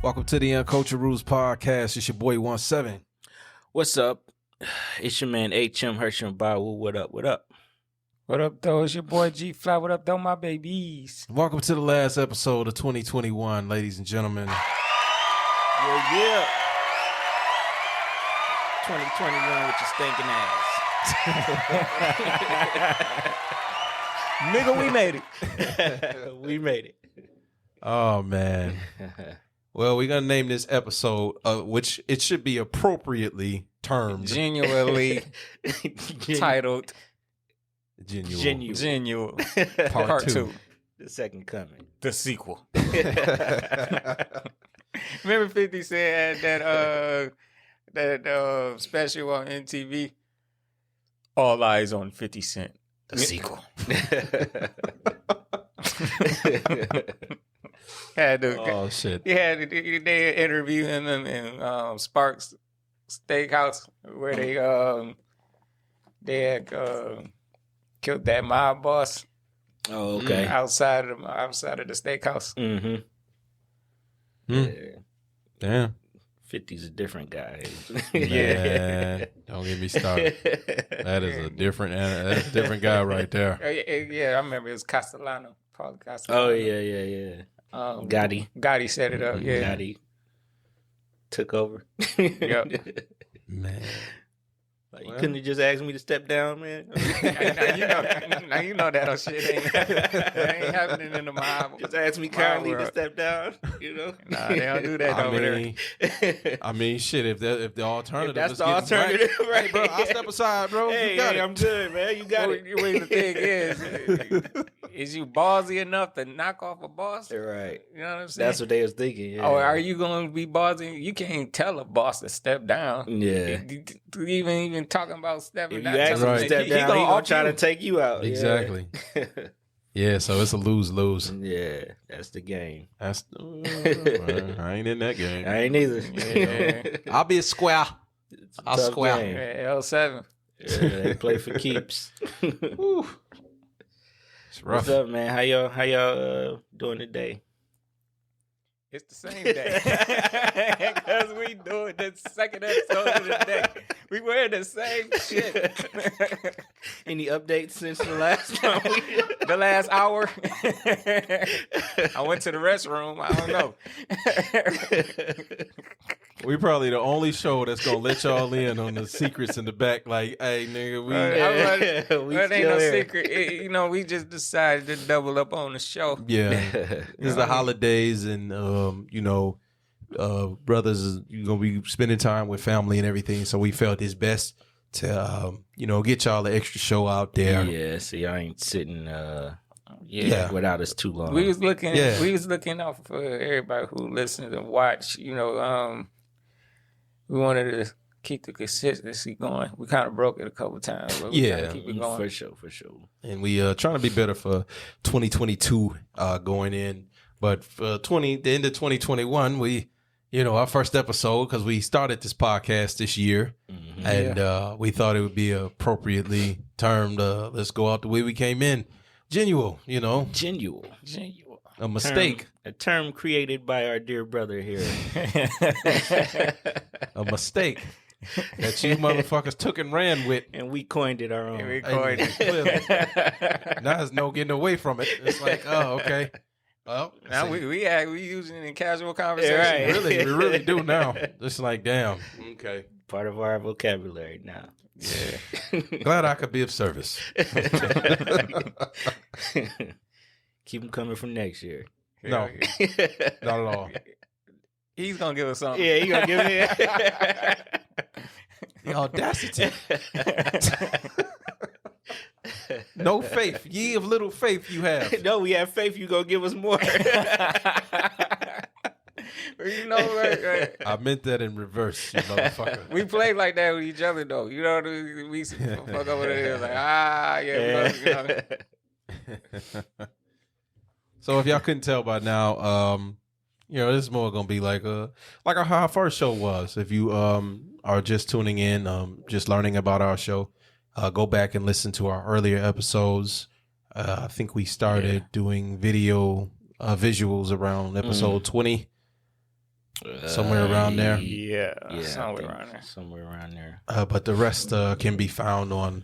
Welcome to the Uncultured Rules Podcast. It's your boy 17. What's up? It's your man H.M. Hersham Bawu. What up? What up? What up, though? It's your boy G Fly. What up, though, my babies? Welcome to the last episode of 2021, ladies and gentlemen. Yeah. 2021 with your stinking ass. Nigga, we made it. We made it. Oh, man. Well, we're going to name this episode, which it should be appropriately termed. Genuinely titled Genual. Part 2. The second coming. The sequel. Remember 50 Cent had that special on MTV? All eyes on 50 Cent. The sequel. Oh, shit. They interview him in Sparks Steakhouse where they had killed that mob boss. Oh, okay. Outside of the steakhouse. Mm-hmm. Yeah. Damn. 50's a different guy. Man, don't get me started. That is a different guy right there. Yeah, I remember it was Castellano. Paul Castellano. Oh, yeah. Gotti set it up. Yeah, Gotti took over. Yep. Man. Like, you couldn't have just asked me to step down, man. now you know that shit ain't happening in the mob. Just ask me kindly to step down, you know? Nah, they don't do that over there. I mean, shit, if the alternative that's is the getting alternative, right? Hey, bro, I'll step aside, bro. Hey, you got it. I'm good, man. You got it. The thing is you ballsy enough to knock off a boss? Right. You know what I'm saying? That's what they was thinking, yeah. Oh, are you going to be ballsy? You can't tell a boss to step down. Yeah. Even talking about stepping If down. you ask him to step down, he gonna try to take you out. Exactly. Yeah, so it's a lose-lose. Yeah, that's the game. I ain't in that game. I ain't either. Yeah. I'll be a square. I'll square. Game. L7. Yeah, they play for keeps. Whew. It's rough. What's up, man? How y'all doing today? It's the same day. Because we doing the second episode of the day. We wearing the same shit. Any updates since the last time? The last hour? I went to the restroom. I don't know. We probably the only show that's gonna let y'all in on the secrets in the back. Like, hey, nigga, we ain't no secret. We just decided to double up on the show. Yeah, it's the holidays, and brothers is gonna be spending time with family and everything. So we felt it's best to get y'all the extra show out there. Yeah, so y'all ain't sitting without us too long. We was looking out for everybody who listens and watch. We wanted to keep the consistency going. We kind of broke it a couple times, but we gotta keep it going. For sure. And we trying to be better for 2022 going in. But for the end of 2021, we, our first episode, because we started this podcast this year, and we thought it would be appropriately termed, let's go out the way we came in. Genual, Genual. A mistake. A term created by our dear brother here. A mistake that you motherfuckers took and ran with. And we coined it our own. We coined it. Now there's no getting away from it. It's like, oh, okay. Well, now we using it in casual conversation. Right. We really do now. It's like, damn. Okay. Part of our vocabulary now. Yeah. Glad I could be of service. Keep them coming from next year. No, not at all. He's gonna give us something. Yeah, he's gonna give it. The audacity. No faith. Ye of little faith you have. No, we have faith you gonna give us more. I meant that in reverse, you motherfucker. We play like that with each other, though. We fuck over there like, So if y'all couldn't tell by now, this is more gonna be like how our first show was. If you are just tuning in, just learning about our show, go back and listen to our earlier episodes. I think we started doing visuals around episode 20. somewhere around there. Yeah, I somewhere think around there. Somewhere around there. But the rest can be found on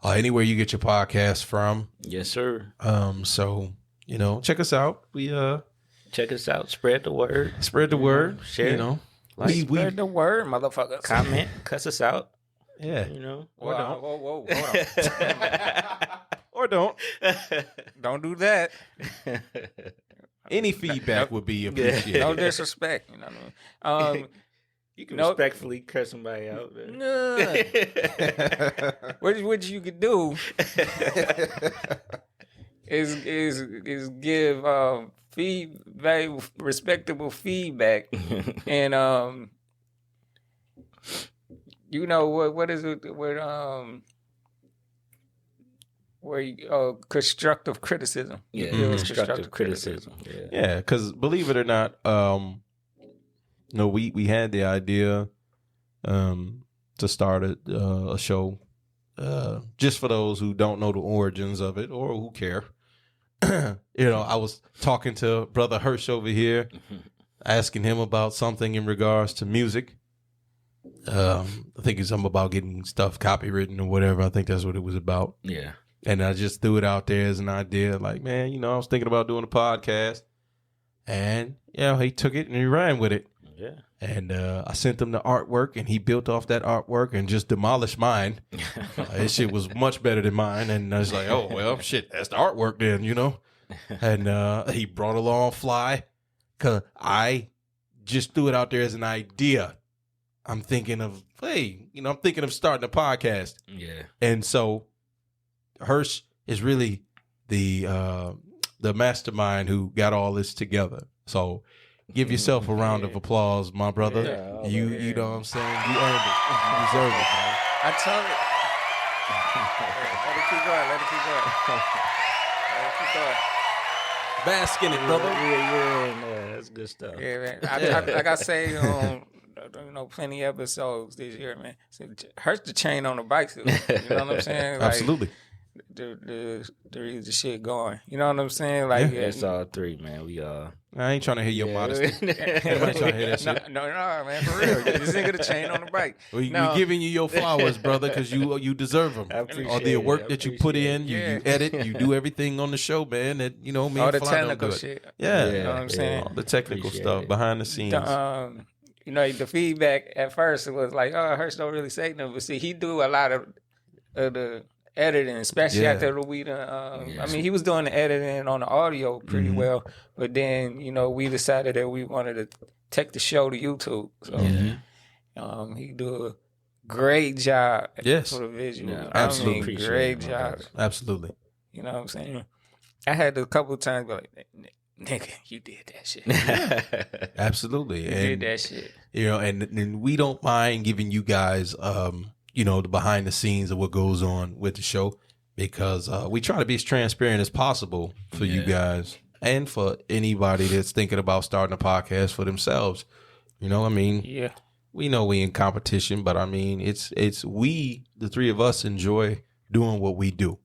anywhere you get your podcast from. Yes, sir. So check us out. We Check us out. Spread the word. spread the word. Share. Like, we spread the word, motherfuckers. Comment. Cuss us out. yeah. Or don't. Whoa, hold on. Or don't. Don't do that. Any feedback would be appreciated. No disrespect. You know what I mean? You can respectfully curse somebody out. What you could do is give very respectable feedback, and what is it? Constructive criticism. Yeah, constructive criticism. Yeah, because believe it or not, we had the idea to start a show just for those who don't know the origins of it or who care. I was talking to Brother Hirsch over here, asking him about something in regards to music. I think it's something about getting stuff copywritten or whatever. I think that's what it was about. Yeah. And I just threw it out there as an idea, like, man, I was thinking about doing a podcast. And, he took it and he ran with it. Yeah. And I sent him the artwork, and he built off that artwork and just demolished mine. His shit was much better than mine. And I was like, oh, well, shit, that's the artwork then, And he brought along Fly, because I just threw it out there as an idea. I'm thinking of, I'm thinking of starting a podcast. Yeah. And so Hirsch is really the mastermind who got all this together. So give yourself a round of applause, my brother. Yeah, you know what I'm saying? You earned it. You deserve it, man. I told it. Let it keep going. Let it keep going. Bask in it, brother. Yeah, that's good stuff. Yeah, man. Like I say on plenty of episodes this year, man. Hurts the chain on the bicycle. You know what I'm saying? Like, Absolutely. The shit going. You know what I'm saying? Like That's all three, man. We I ain't trying to hear your modesty. Nobody trying to hear that shit. No, man, for real. This nigga the chain on the bike. We giving you your flowers, brother, because you deserve them. All the work that you put in, you edit, you do everything on the show, man. That me all and the Fly technical don't do shit. Yeah, You know what I'm saying? all the technical stuff behind the scenes. The feedback at first it was like, oh, Hirsch don't really say nothing, but see, he do a lot of the editing, especially after we done. I mean, he was doing the editing on the audio pretty well, but then we decided that we wanted to take the show to YouTube. So he do a great job for the visual. Yeah, absolutely. I mean, great job. Absolutely. You know what I'm saying? I had a couple of times be like, nigga, you did that shit. Absolutely. You did that shit. And we don't mind giving you guys the behind the scenes of what goes on with the show, because we try to be as transparent as possible for you guys and for anybody that's thinking about starting a podcast for themselves. We know we in competition, but I mean, it's we, the three of us, enjoy doing what we do.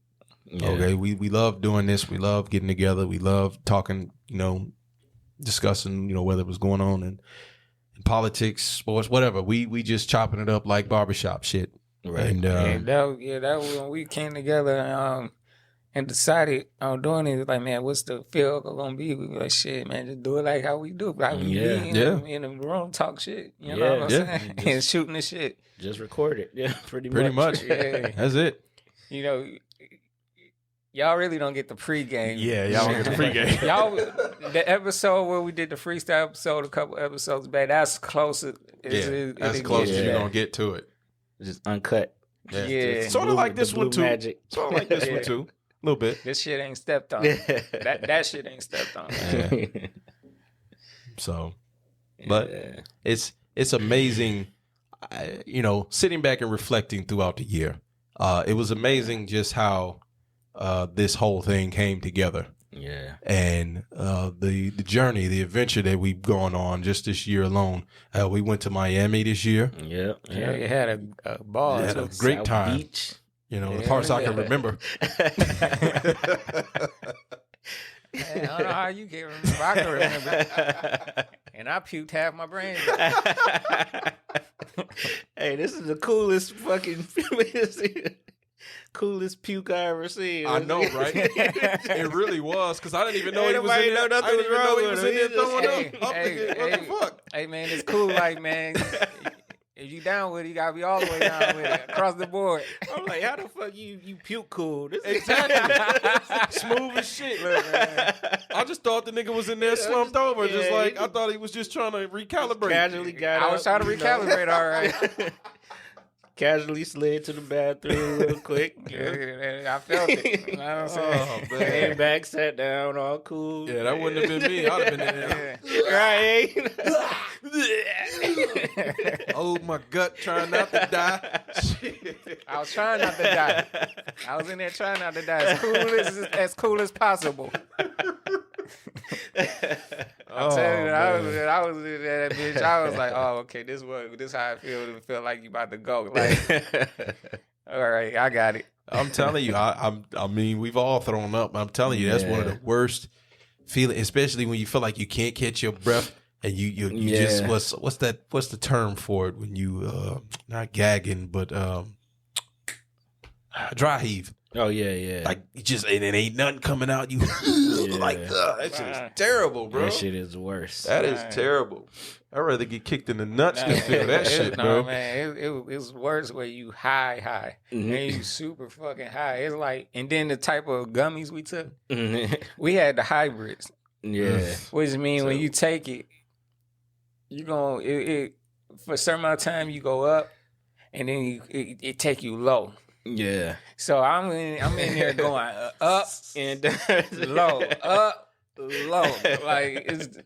Yeah. Okay. We love doing this. We love getting together. We love talking, discussing, whether it was going on in politics, sports, whatever. We just chopping it up like barbershop shit. Right. And that was when we came together and decided on doing it. Like, man, what's the feel gonna be? We were like, shit, man, just do it like how we do. Like we be in the room, talk shit. You know what I'm saying? And shooting the shit. Just record it. Yeah, pretty much. Yeah. That's it. Y'all really don't get the pregame. Yeah, y'all don't get the pregame. The episode where we did the freestyle episode a couple episodes back, that's close as that's close as you're gonna get to it. Just uncut. Yeah. Sort of like this one too. Magic. Sort of like this one too. A little bit. This shit ain't stepped on. That shit ain't stepped on. Yeah. So, but it's amazing, sitting back and reflecting throughout the year. It was amazing just how this whole thing came together. Yeah. And the journey, the adventure that we've gone on just this year alone. We went to Miami this year. Yeah. You had a ball. Had a great South time. Beach. The parts I can remember. I don't know how you can't remember. I can remember. And I puked half my brain. Hey, this is the coolest fucking coolest puke I ever seen. I know, right? It really was, because I didn't even know Ain't he was nobody in there. know nothing I didn't even was know wrong he was with in there him. He just- throwing Hey, up. I'm hey, thinking, what hey. the fuck? Hey, man, it's cool. Like, man, if you down with it, you gotta be all the way down with it, across the board. I'm like, how the fuck you puke cool? This is Exactly. Smooth as shit. Look, man. I just thought the nigga was in there slumped over, just yeah, like he I thought he was just trying to recalibrate. casually got I was up, trying to you know. recalibrate, all right. Casually slid to the bathroom real quick. Yeah, I felt it. You know what I'm saying? Oh, Came man. back, sat down, all cool. Yeah, that wouldn't have been me. I'd have been in there. Right. Oh, my gut, trying not to die. Shit. I was trying not to die. I was in there trying not to die as cool as possible. I'm telling you, I was in that bitch. I was like, oh, okay, this how I feel. It feel like you about to go. Like, all right, I got it. I'm telling you, I mean, we've all thrown up. I'm telling you, that's one of the worst feelings, especially when you feel like you can't catch your breath and you just what's the term for it when you not gagging but dry heave. Oh yeah. Like you just and it ain't nothing coming out. You like that shit is terrible, bro. That shit is worse. That is terrible. I'd rather get kicked in the nuts than feel that shit, bro. No, man, it's worse where you high, and you super fucking high. It's like, and then the type of gummies we took, we had the hybrids. Yeah. Which mean when you take it, you gon' it for a certain amount of time you go up, and then it take you low. Yeah. So I'm in there going up and low, up, low. Like it's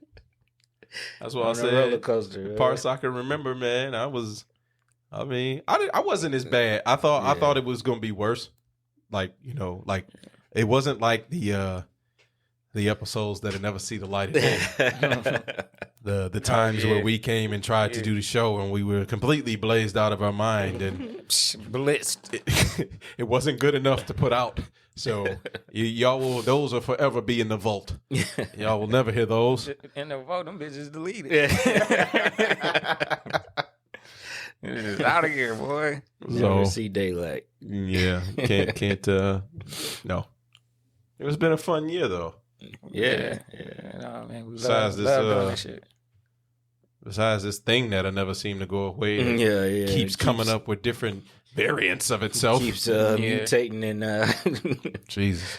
That's what I on a said. roller coaster. Parts I can remember, man. I wasn't as bad. I thought it was gonna be worse. Like, you know, like it wasn't like the episodes that never see the light of day. The times where we came and tried to do the show and we were completely blazed out of our mind and blitzed. it wasn't good enough to put out. So those will forever be in the vault. Y'all will never hear those. In the vote, them bitches deleted. Yeah. It's out of here, boy. Never see daylight. Yeah, can't. No, it's been a fun year though. Yeah. No, man, we Besides love doing this shit. Besides this thing that I never seem to go away. And Yeah. keeps coming up with different variants of itself. Keeps mutating and Jesus.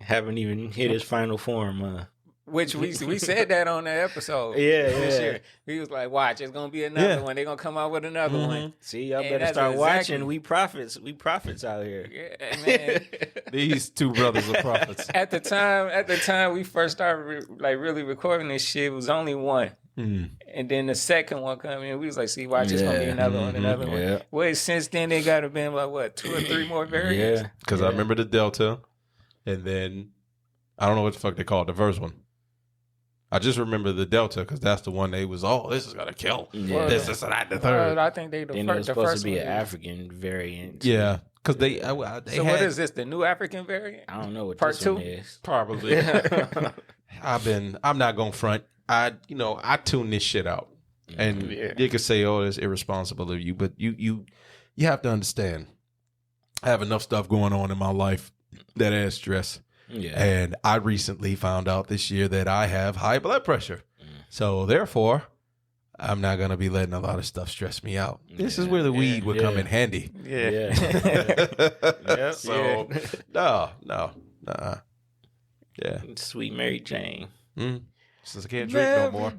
haven't even hit his final form. Which we said that on the episode. Yeah, this yeah. year. He was like, "Watch, it's gonna be another Yeah. one. They're gonna come out with another one." See, y'all And better that's start exactly- watching. We prophets out here. Yeah, man. These two brothers are prophets. At the time we first started really recording this shit, it was only one. Mm. And then the second one come in, we was like, "See, watch, it's gonna be another one, another one." Yeah. Well, since then they gotta been like what 2 or 3 more variants. Yeah. Because I remember the Delta, and then I don't know what the fuck they call it, the first one. I just remember the Delta because that's the one they was, this is gonna kill. Yeah. This, and that, the third. I think they Then it was the supposed first to be one. an African variant. Yeah, because they So had, what is this? The new African variant? I don't know what Part this one 2? is. probably. I'm not gonna front. I tune this shit out, and you could say, it's irresponsible of you, but you have to understand. I have enough stuff going on in my life that adds stress. Yeah. And I recently found out this year that I have high blood pressure. So therefore, I'm not going to be letting a lot of stuff stress me out. This is where the weed would come in handy. Yeah. Yeah. So, no. Yeah. Sweet Mary Jane. Since I can't drink no more.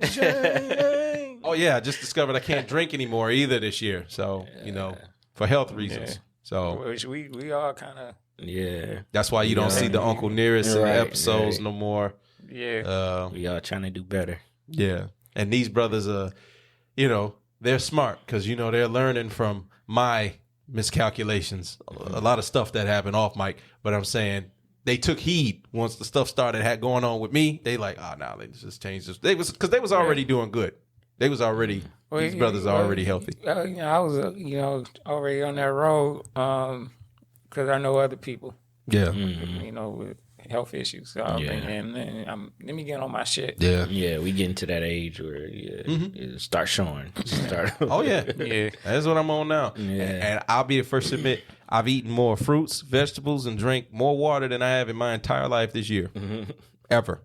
Oh, yeah. I just discovered I can't drink anymore either this year. So, for health reasons. So, Which we all kind of. Yeah. that's why you don't see the Uncle Nearest in the Right, episodes right. no more. Yeah. We all trying to do better. Yeah. And these brothers are, they're smart because, they're learning from my miscalculations. A lot of stuff that happened off mic. But I'm saying they took heed once the stuff started going on with me. They like, let's just change this. They was already doing good. They was already, these brothers are already healthy. I was, already on that road because I know other people. Yeah. With health issues. So I'm thinking, man, let me get on my shit. Yeah. Yeah, we getting to that age where it start showing. Oh yeah, Yeah. That's what I'm on now. Yeah. And I'll be the first to admit I've eaten more fruits, vegetables, and drank more water than I have in my entire life this year, ever.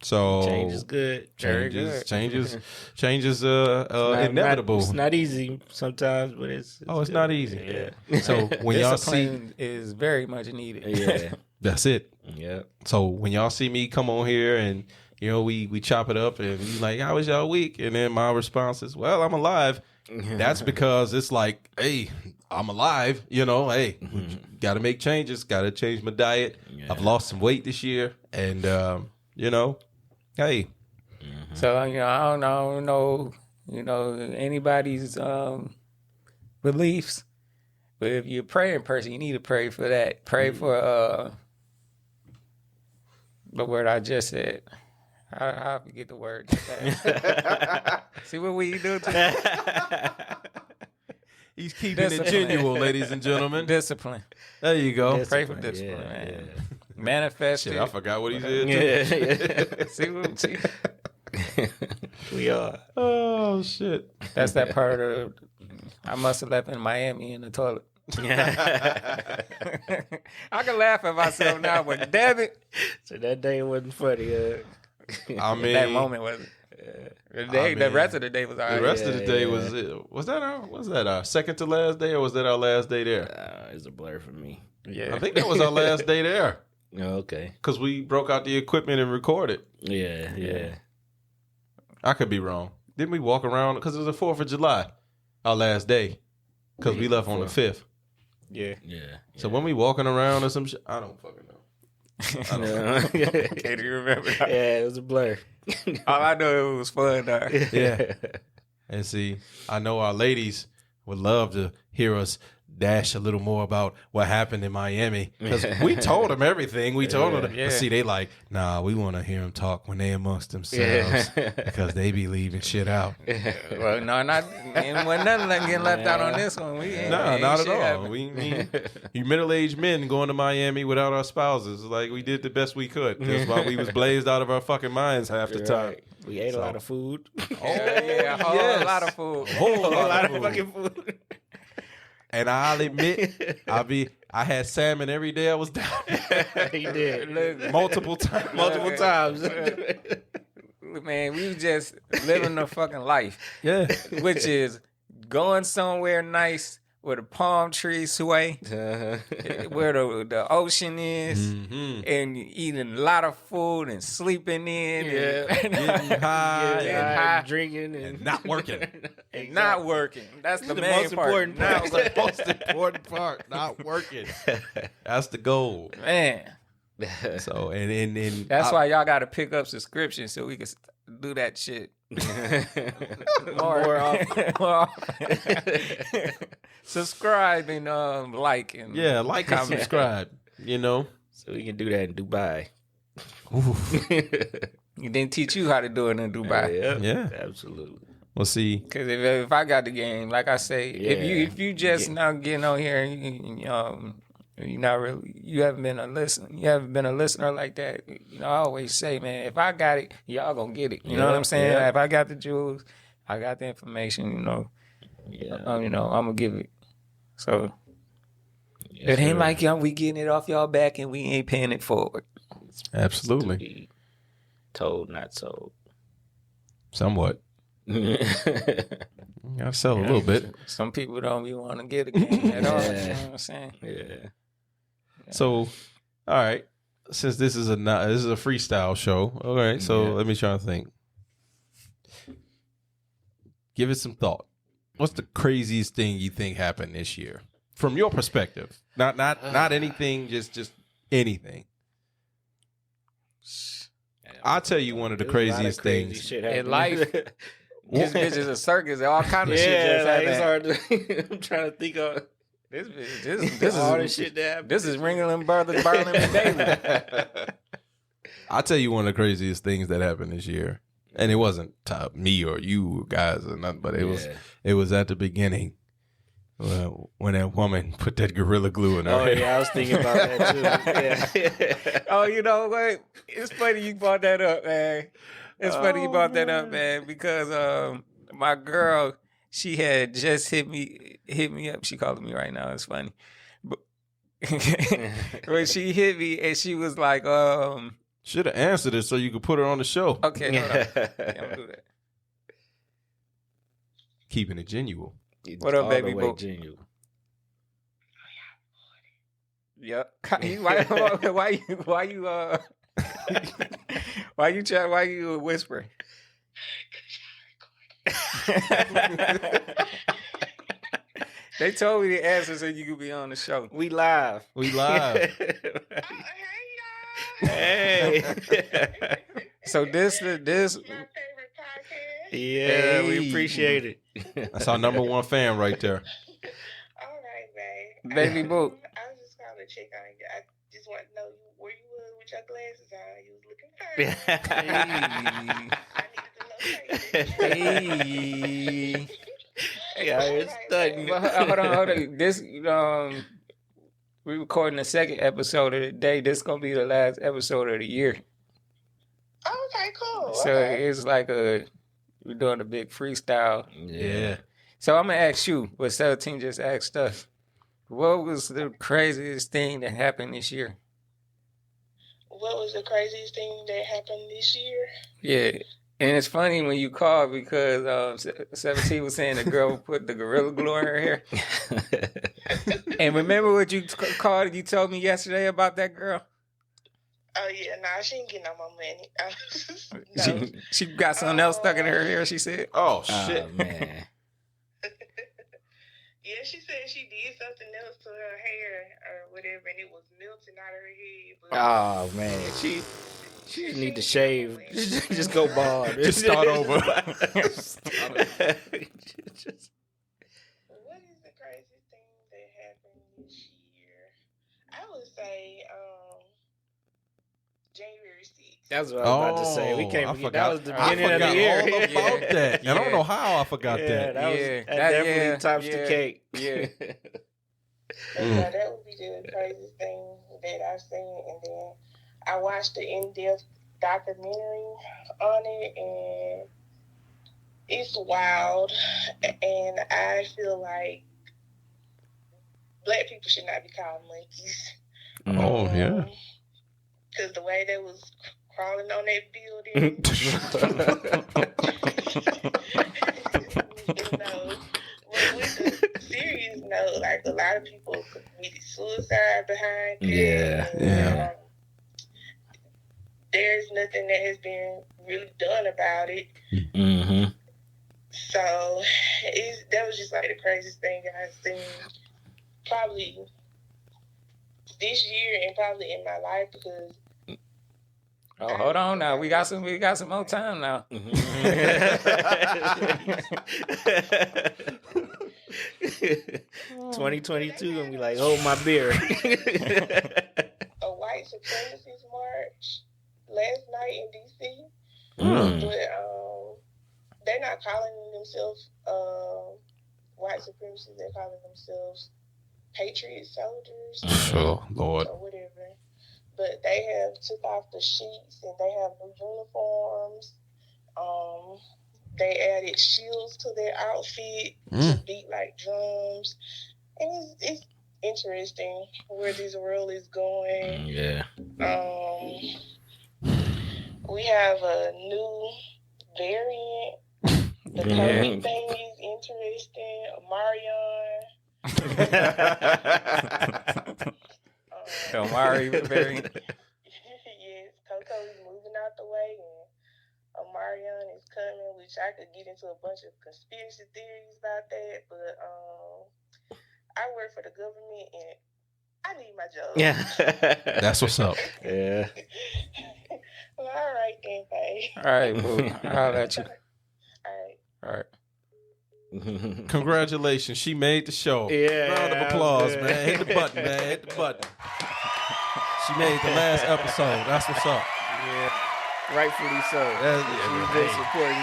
So Change is good. Changes. Inevitable. It's not easy sometimes, but it's it's not easy. Yeah. So when y'all see, Discipline is very much needed. Yeah. that's it. Yeah. So when y'all see me come on here and we chop it up and you like, how was y'all week? And then my response is, well, I'm alive. That's because it's like, hey, I'm alive. Hey, got to make changes. Got to change my diet. Yeah. I've lost some weight this year, and hey. So I don't know, anybody's beliefs, but if you're a praying person, you need to pray for that. Pray for the word I just said. I forget the word. See what we do today? He's keeping it genuine, ladies and gentlemen. Discipline. There you go. Pray for discipline, man. Manifest Shit, it. I forgot what he said. See? We are. Oh shit. That's that part of I must have left in Miami in the toilet. I can laugh at myself now, but damn it. So that day wasn't funny. I mean, That moment wasn't. The rest of the day was all right. The rest of the day was that our second to last day, or was that our last day there? It's a blur for me. Yeah. I think that was our last day there. Oh, okay. Because we broke out the equipment and recorded. Yeah. I could be wrong. Didn't we walk around? Because it was the 4th of July, our last day. Because we left on the 5th. Yeah. So when we walking around or some shit, I don't fucking know. Can't even remember. Yeah, it was a blur. All I know, it was fun though. Yeah. And see, I know our ladies would love to hear us dash a little more about what happened in Miami, because we told them everything. We told them. Yeah. But see, they like, nah, we want to hear them talk when they amongst themselves because they be leaving shit out. Well, no, ain't nothing getting left out on this one. We ain't, No, ain't not at shit all. happening. You middle-aged men going to Miami without our spouses. Like, we did the best we could. That's why we was blazed out of our fucking minds half the time. Right. We ate a lot of food. Yeah, a whole lot of food. Whole lot of food. fucking food. And I'll admit, I had salmon every day I was down. He did. Multiple times. Multiple times. Man, we was just living the fucking life. Yeah. Which is going somewhere nice where the palm trees sway, where the ocean is, and eating a lot of food and sleeping in, Getting high, getting high, drinking, and not working. and not working. That's the main most part. important Not part. That's the most important part. Not working. That's the goal. Man, So and that's why y'all got to pick up subscriptions so we can do that shit. more often. More often. Subscribe and like and like and subscribe. So we can do that in Dubai. He didn't teach you how to do it in Dubai. Yeah. Absolutely. We'll see. Because if I got the game, like I say, if you just now getting on here, you're not really, you haven't been a listener like that. I always say, man, if I got it, y'all gonna get it. You know what I'm saying? Yeah. If I got the jewels, I got the information. I'm gonna give it. So it ain't like we getting it off y'all back and we ain't paying it forward. Absolutely. Told, not sold. Somewhat. Gotta sell a little bit. Some people don't even want to get a game at all. You know what I'm saying? Yeah. So, all right. Since this is a freestyle show, all right. So let me try to think. Give it some thought. What's the craziest thing you think happened this year, from your perspective? Not anything, just anything. I'll tell you one of the craziest things in life. This bitch is a circus. All kind of shit just happened. It's hard to, I'm trying to think of this is all the shit that happened. This is Ringling Brothers, Barnum and David. I'll tell you one of the craziest things that happened this year, and it wasn't me or you guys or nothing, but it was at the beginning. Well, when that woman put that Gorilla Glue in her Oh hair. yeah, I was thinking about that too. Yeah. Oh, you know what? It's funny you brought that up, man. It's funny you brought that up, man, because my girl, she had just hit me up. She calling me right now. It's funny. But when she hit me and she was like, Should have answered it so you could put her on the show. okay, hold on. Yeah, I'm gonna do that. Keeping it genuine. What up, All baby the way boo? genuine. Yep. Why you whispering? They told me the answer so you could be on the show. We live. We live. Hey. So this My favorite podcast. Yeah, we Hey. appreciate it. That's our number one fan right there. All right, babe. Baby boo. I was just calling to check on you. I just want to know where you was with your glasses on. You was looking fine. I needed to locate it. Hey. Yeah, it's stunning. Well, hold on. This we recording the second episode of the day. This gonna be the last episode of the year. Oh, okay, cool. So Okay. it's like we're doing a big freestyle. Yeah. So I'm gonna ask you what 17 just asked us. What was the craziest thing that happened this year? What was the craziest thing that happened this year? Yeah. And it's funny when you call because 17 was saying the girl put the Gorilla Glue in her hair. And remember what you called? You told me yesterday about that girl. Oh yeah, nah, she ain't getting no more money. No. She got something else stuck in her hair. She said, Oh, shit. Oh, man. Yeah, she said she did something else to her hair or whatever, and it was melting out of her head. But Oh man, she need to shave. Just go bald. Just start over. what is the craziest thing that happened this year? I would say January 6th. That's what I was about to say. We can't I forget. forgot. That was the I beginning of forgot the year. all about that. And I don't know how I forgot Yeah, that. that was Yeah. that definitely Yeah, tops yeah, the cake. yeah. So that would be the craziest thing that I've seen. And then I watched the in-depth documentary on it, and it's wild. And I feel like Black people should not be called monkeys. Oh, yeah. Because the way they was crawling on that building, with the serious note, like a lot of people committed suicide behind it. Yeah, yeah. There's nothing that has been really done about it. Mm-hmm. So that was just like the craziest thing I've seen probably this year and probably in my life because. Oh, hold on now. We got some more time now. 2022 gonna be like, hold my beer. A white supremacist march last night in DC, but they're not calling themselves white supremacists. They're calling themselves patriot soldiers. Oh, Lord. Or whatever. But they have took off the sheets and they have new uniforms. They added shields to their outfit to beat like drums. And it's interesting where this world is going. Yeah. We have a new variant. The COVID thing is interesting. Omari variant. Yes, Coco is moving out the way and Omarion is coming, which I could get into a bunch of conspiracy theories about that, but I work for the government and I need my job. Yeah. That's what's up. Yeah. Well, all right then, babe. All right, boo. I'll let you. All right. All right. Congratulations. She made the show. Yeah, Round of applause, good. man. Hit the button, man. Hit the button. She made the last episode. That's what's up. Yeah. Rightfully so. She's been supporting.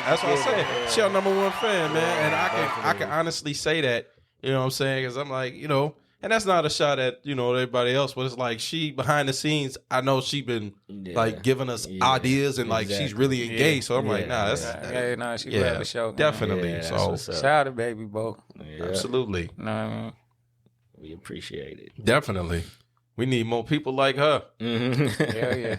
That's what I said. She our number one fan, man, and I definitely. can honestly say that. You know what I'm saying? Because I'm like, you know, and that's not a shot at everybody else, but it's like she behind the scenes. I know she been like giving us ideas and like she's really engaged. So I'm like, nah, that's she love the show. Definitely. Yeah, so shout out to Baby Bo. absolutely, You know what I mean? We appreciate it. definitely. We need more people like her. Hell yeah.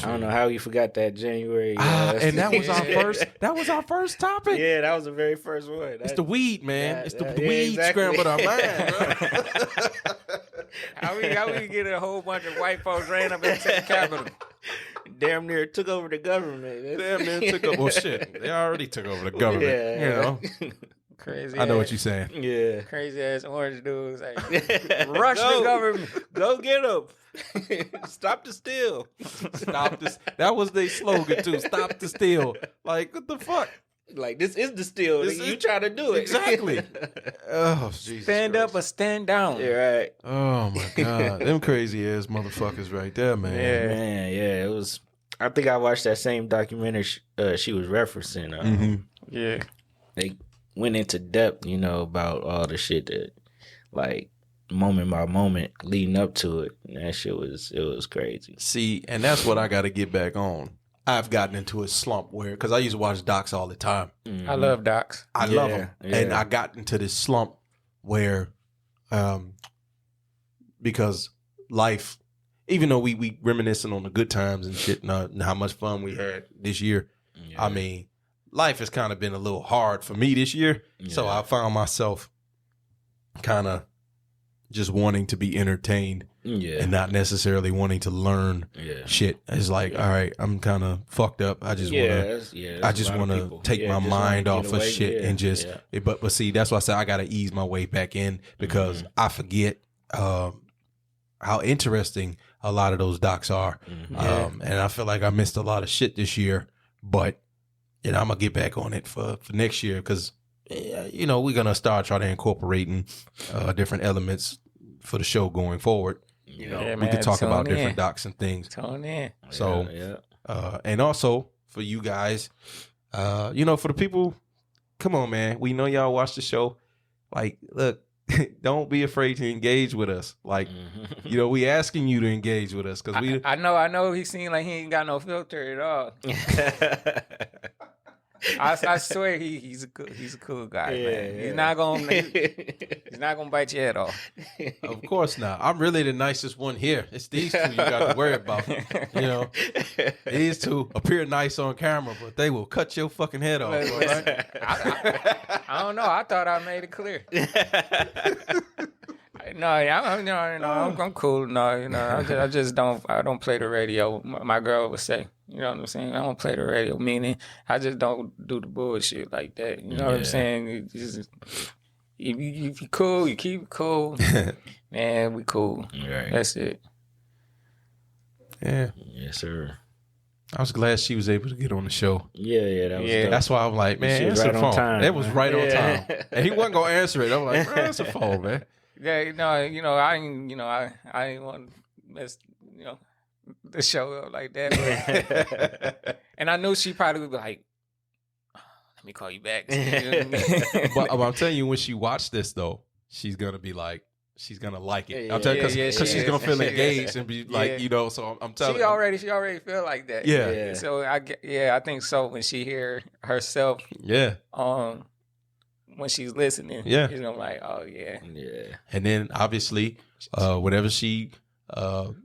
I don't know how you forgot that January. And that was our first. That was our first topic. Yeah, that was the very first one. It's the weed, man. It's the weed exactly. scrambled our mind. How we get a whole bunch of white folks ran up into the Capitol? Damn near took over the government. Damn near took over. Well, shit, they already took over the government. Yeah. You know, Crazy. I know what you're saying. Yeah. Crazy ass orange dudes like rush the government. Go get them. Stop the steal. Stop this. That was their slogan too. Stop the steal. Like what the fuck? Like this is the steal. You try to do it Exactly. Oh, Jesus Stand Christ. up or stand down. Yeah, right. Oh my God, them crazy ass motherfuckers right there, man. Yeah. Man, yeah, it was. I think I watched that same documentary she was referencing. Yeah. They went into depth, about all the shit that, like, moment by moment leading up to it. And that shit was crazy. See, and that's what I got to get back on. I've gotten into a slump where, because I used to watch docs all the time. Mm-hmm. I love docs. I love them. Yeah. And I got into this slump where, because life, even though we reminiscing on the good times and shit and how much fun we had this year, I mean, life has kind of been a little hard for me this year. So I found myself kind of just wanting to be entertained and not necessarily wanting to learn shit. It's like, all right, I'm kind of fucked up. I just want to take my mind off of shit and just, but see, that's why I said I got to ease my way back in because I forget how interesting a lot of those docs are. And I feel like I missed a lot of shit this year, but I'm going to get back on it for next year because, we're going to start trying to incorporating different elements for the show going forward. We could talk about different docs and things. Tone in. So, and also for you guys, for the people, come on, man. We know y'all watch the show. Like, look, don't be afraid to engage with us. Like, we asking you to engage with us because we. I know. He seemed like he ain't got no filter at all. I swear he's a cool guy, man. He's not gonna bite your head off. Of course not. I'm really the nicest one here. It's these two you got to worry about. These two appear nice on camera, but they will cut your fucking head off. Right? I don't know. I thought I made it clear. No, I'm cool. No, I just don't play the radio. My girl would say, you know what I'm saying? I don't play the radio, meaning I just don't do the bullshit like that. You know what I'm saying? If you cool, you keep it cool. Man, we cool. Right. That's it. Yeah. Yes, sir. I was glad she was able to get on the show. Yeah, that was dope. That's why I'm like, man, She was answer right the on phone. time, It was man. right on time. And he wasn't going to answer it. I'm like, man, answer the phone, man. Yeah, I ain't want to mess, the show up like that. But, and I knew she probably would be like, let me call you back. But I'm telling you, when she watched this, though, she's going to be like, she's going to like it. I'm telling you, because she's going to feel engaged and be like, so I'm telling you. She already feel like that. Yeah. So I think so when she hear herself when she's listening, she's gonna be like, oh yeah. And then obviously, whenever she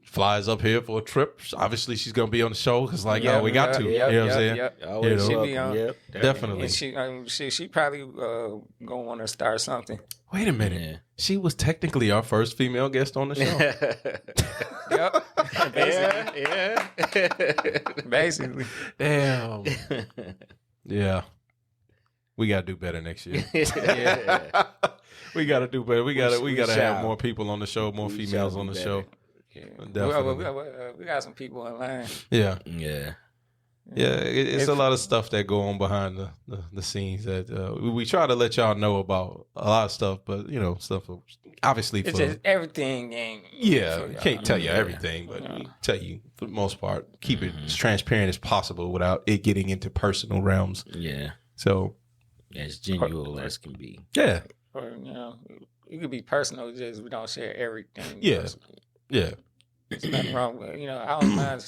flies up here for a trip, obviously she's gonna be on the show because we got to. You know what I'm saying? Always She welcome. be on. Definitely. And she probably gonna want to start something. Wait a minute. Yeah. She was technically our first female guest on the show. Yep. Basically. Damn. Yeah. We gotta do better next year. We gotta do better. We gotta have more people on the show, more females on the show. Yeah. Definitely. We got some people online. Yeah. Yeah. Yeah, it's a lot of stuff that go on behind the scenes that we try to let y'all know about a lot of stuff, but stuff obviously it's just everything ain't. We can't tell you everything, but we tell you for the most part, keep it as transparent as possible without it getting into personal realms. Yeah. So as genuine as can be. Yeah. Or it could be personal, just we don't share everything. Yeah. Yeah. There's nothing wrong with I don't mind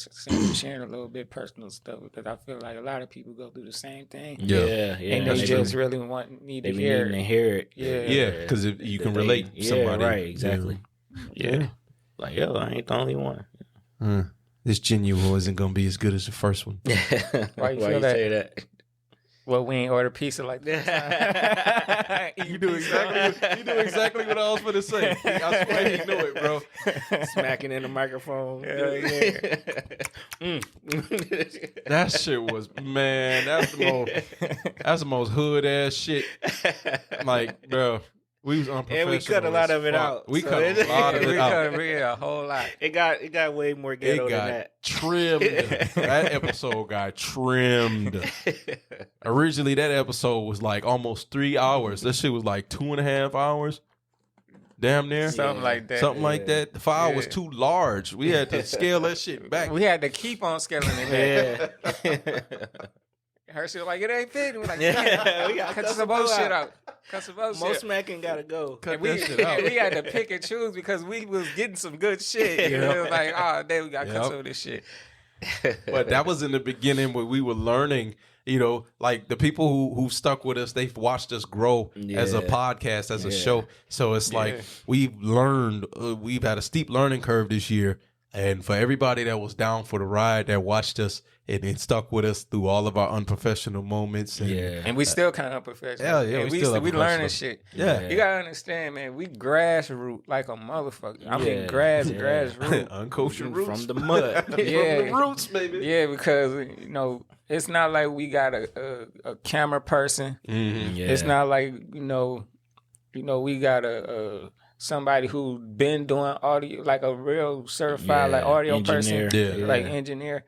sharing a little bit personal stuff because I feel like a lot of people go through the same thing. Yeah. And they just really need to hear it. Yeah, because you can relate to somebody. Right, exactly. Yeah. Like, yo, I ain't the only one. This Genual isn't going to be as good as the first one. Why you say that? Well, we ain't order pizza like that. You do exactly what I was going to say. I swear you knew it, bro. Smacking in the microphone. Yeah. That shit was, man, that's the most hood ass shit. Like, bro, we was unprofessional. And we cut a lot of it out. We cut a lot of it out. We cut a whole lot. It got way more ghetto than that. Trimmed. That episode got trimmed. Originally, that episode was like almost 3 hours. That shit was like 2.5 hours. Damn near. Something like that. Something like that. The file was too large. We had to scale that shit back. We had to keep on scaling it back. Hershey was like, it ain't fit. We're like, we gotta cut some more shit out. Cut some more shit. Most smacking gotta go. Cut that shit out. We had to pick and choose because we was getting some good shit. It was like, oh, then we gotta cut some of this shit. But that was in the beginning where we were learning, like the people who stuck with us, they've watched us grow as a podcast, as a show. So it's like we've learned, we've had a steep learning curve this year. And for everybody that was down for the ride, that watched us and stuck with us through all of our unprofessional moments. And we still kind of unprofessional. Yeah, we learning shit. Yeah. You got to understand, man, we grassroots like a motherfucker. I mean, grassroots. Unkosher roots. From the mud. From the roots, baby. Yeah, because, it's not like we got a camera person. Mm-hmm. Yeah. It's not like, we got somebody who been doing audio, like a real certified like audio engineer. person, like engineer.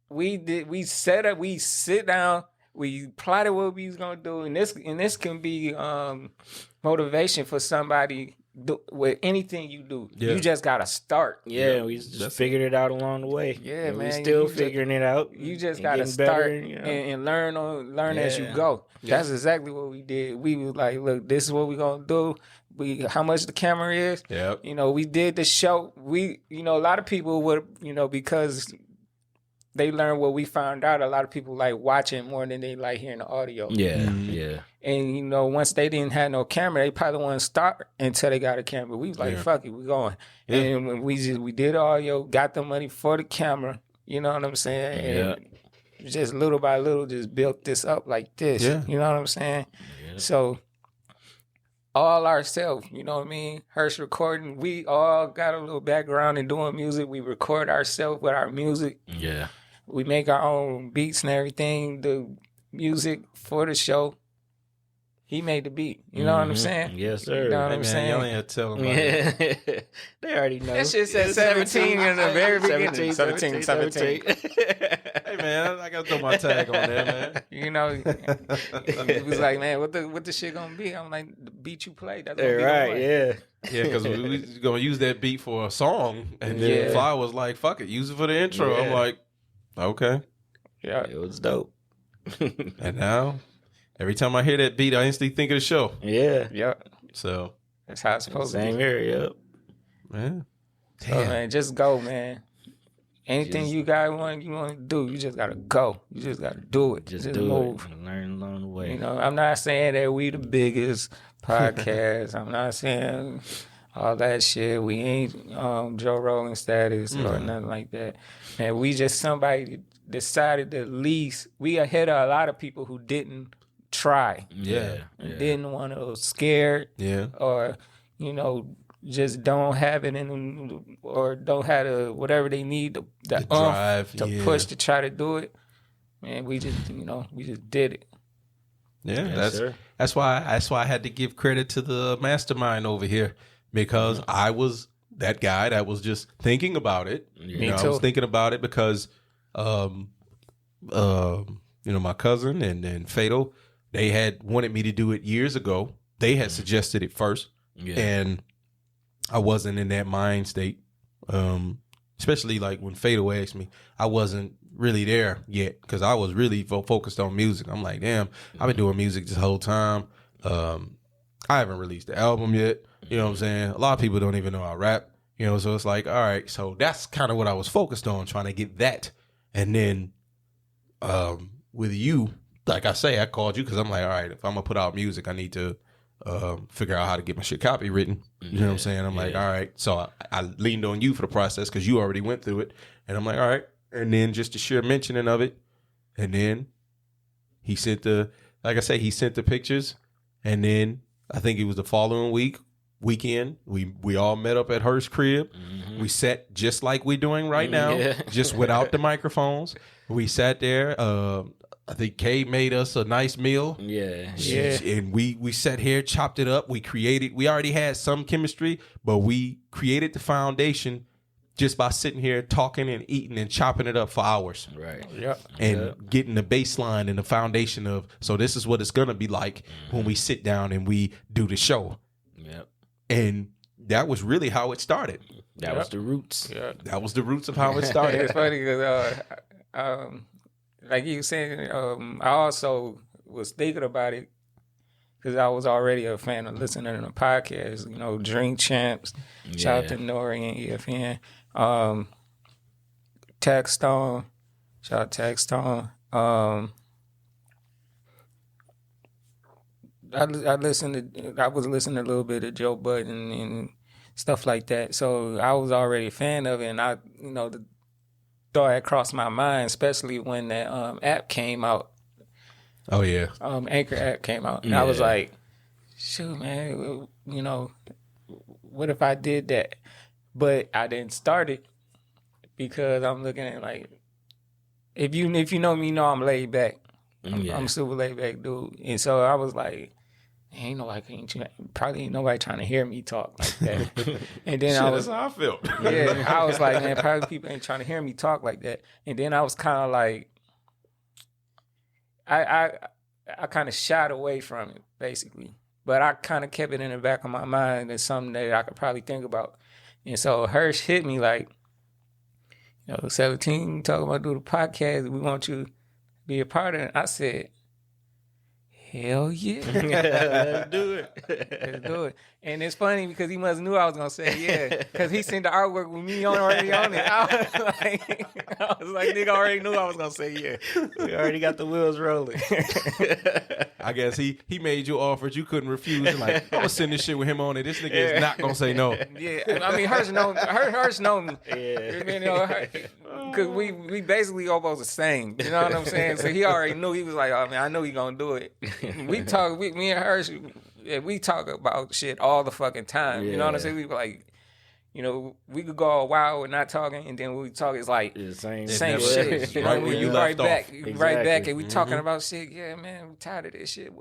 We sit down, we plotted what we was gonna do, and this can be motivation for somebody with anything you do. Yeah. You just gotta start. Yeah, we just figured it out along the way. Yeah, and man, we still you figuring it out. You just gotta start and learn as you go. That's exactly what we did. We was like, look, this is what we're gonna do. How much the camera is. Yep. We did the show. A lot of people would, because they learned what we found out. A lot of people like watching more than they like hearing the audio. Yeah, Mm-hmm. yeah. And once they didn't have no camera, they probably wouldn't start until they got a camera. We was like, fuck it, we going. Yeah. And when we did audio, got the money for the camera. You know what I'm saying? And just little by little, just built this up like this. Yeah. You know what I'm saying? Yeah. So all ourselves, you know what I mean? Hirsch recording, we all got a little background in doing music. We record ourselves with our music. Yeah. We make our own beats and everything, the music for the show. He made the beat. You know what I'm saying? Yes, sir. You know what I'm Man, saying? y'all ain't tell them about it. They already know. That shit said 17 in the very beginning. 17. Hey, man, I got to throw my tag on there, man. He was like, man, what the shit gonna be? I'm like, the beat you play, that's gonna be right, the one. Yeah, because we was going to use that beat for a song. And then Fly was like, fuck it, use it for the intro. Yeah. I'm like, okay. Yeah. It was dope. And now, every time I hear that beat, I instantly think of the show. Yeah. Yep. So, That's how it's supposed to Same be. here, yep. man. So, man, just go, man. Anything you want to do, you just gotta go. You just gotta do it. Just move. do it and learn along the way. I'm not saying that we the biggest podcast. I'm not saying all that shit. We ain't Joe Rogan status or nothing like that. Man, we just somebody decided to lease. We ahead of a lot of people who didn't try. Yeah. Didn't want to, scared. Yeah. Or, just don't have it in them, or don't have the whatever they need, the drive to push to try to do it. Man, we just did it. Yeah, Yes, that's why I had to give credit to the mastermind over here, because I was that guy that was just thinking about it. Me I too. was thinking about it because my cousin and then Fatal, they had wanted me to do it years ago. They had suggested it first, and I wasn't in that mind state. Especially like when Fatal asked me, I wasn't really there yet because I was really focused on music. I'm like, damn, I've been doing music this whole time. I haven't released the album yet. You know what I'm saying? A lot of people don't even know I rap. So it's like, all right, so that's kind of what I was focused on, trying to get that. And then with you, like I say, I called you because I'm like, all right, if I'm going to put out music, I need to figure out how to get my shit copywritten. You know what I'm saying? I'm like, all right. So I leaned on you for the process because you already went through it. And I'm like, all right. And then just the sheer mentioning of it. And then he sent the pictures. And then I think it was the following weekend, we all met up at Hurst's crib. Mm-hmm. We sat just like we're doing right now, just without the microphones. We sat there. I think Kay made us a nice meal. Yeah. And we sat here, chopped it up. We already had some chemistry, but we created the foundation just by sitting here talking and eating and chopping it up for hours. Right. Yep. And getting the baseline and the foundation of, so this is what it's going to be like when we sit down and we do the show. Yep. And that was really how it started. That was the roots. Yeah. That was the roots of how it started. It's funny because, like you were saying, I also was thinking about it because I was already a fan of listening to the podcast. Drink Champs, shout out to Nori and EFN, Taxstone, shout out Taxstone. I was listening a little bit of Joe Budden and stuff like that. So I was already a fan of it, and the thought had crossed my mind, especially when that app came out. Oh yeah. Anchor app came out, and I was like, shoot, man, what if I did that? But I didn't start it because I'm looking at like, if you know me, you know I'm laid back. I'm a super laid back dude, and so I was like, probably ain't nobody trying to hear me talk like that. And then that's how I felt. Yeah, I was like, man, probably people ain't trying to hear me talk like that. And then I was kind of like, I kind of shied away from it basically, but I kind of kept it in the back of my mind as something that I could probably think about. And so Hirsch hit me like, 17, talking about do the podcast. We want you to be a part of it. I said, hell yeah. Let's do it. Let's do it. And it's funny because he must knew I was going to say yeah. Because he sent the artwork with me already on it. I was like, nigga already knew I was going to say yeah. We already got the wheels rolling. I guess he made you offers you couldn't refuse. And like, I'm going to send this shit with him on it. This nigga is not going to say no. Yeah. I mean, Hirsch know me. Yeah. Because we basically almost the same. You know what I'm saying? So he already knew. He was like, oh, man, I know he going to do it. Me and Hirsch, we talk about shit all the fucking time. You know what I'm saying? We like, we could go a while with not talking, and then when we talk, it's like the same shit. Right where you left off. Right back, and we talking about shit. Yeah, man, I'm tired of this shit.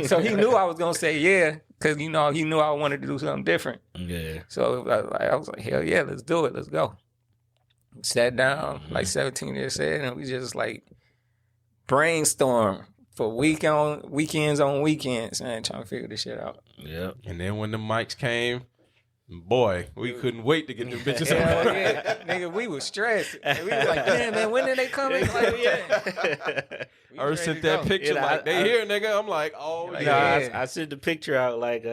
So he knew I was gonna say yeah, because he knew I wanted to do something different. Yeah. So I was like, hell yeah, let's do it. Let's go. Sat down, like 17 years said, and we just like brainstorm for weekends on weekends, man, trying to figure this shit out. Yep. And then when the mics came, boy, we couldn't wait to get them bitches out. Yeah, nigga, we was stressed. And we was like, damn, man, when did they come in? Like, yeah. I sent that picture like, they here, nigga. I'm like, oh, yeah. I sent the picture out like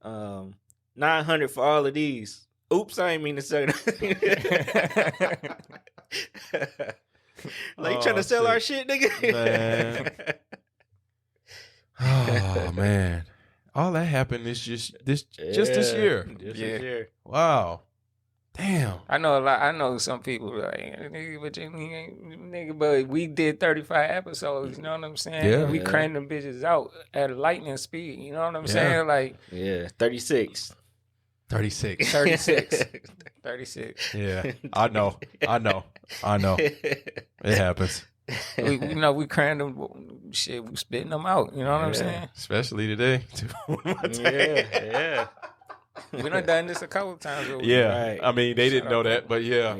900 for all of these. Oops, I ain't mean to say that. Like, trying to sell our shit, nigga? Man. Oh, man. All that happened is just this year. This year. Wow. Damn. I know some people like, nigga, but we did 35 episodes, you know what I'm saying? Yeah. We cranked them bitches out at lightning speed, you know what I'm saying? Like, 36. 36. 36. Yeah. I know. It happens. We cranked them, shit, we spitting them out, you know what I'm saying? Especially today. We done this a couple of times. Yeah. Right. I mean, they didn't know that, but yeah.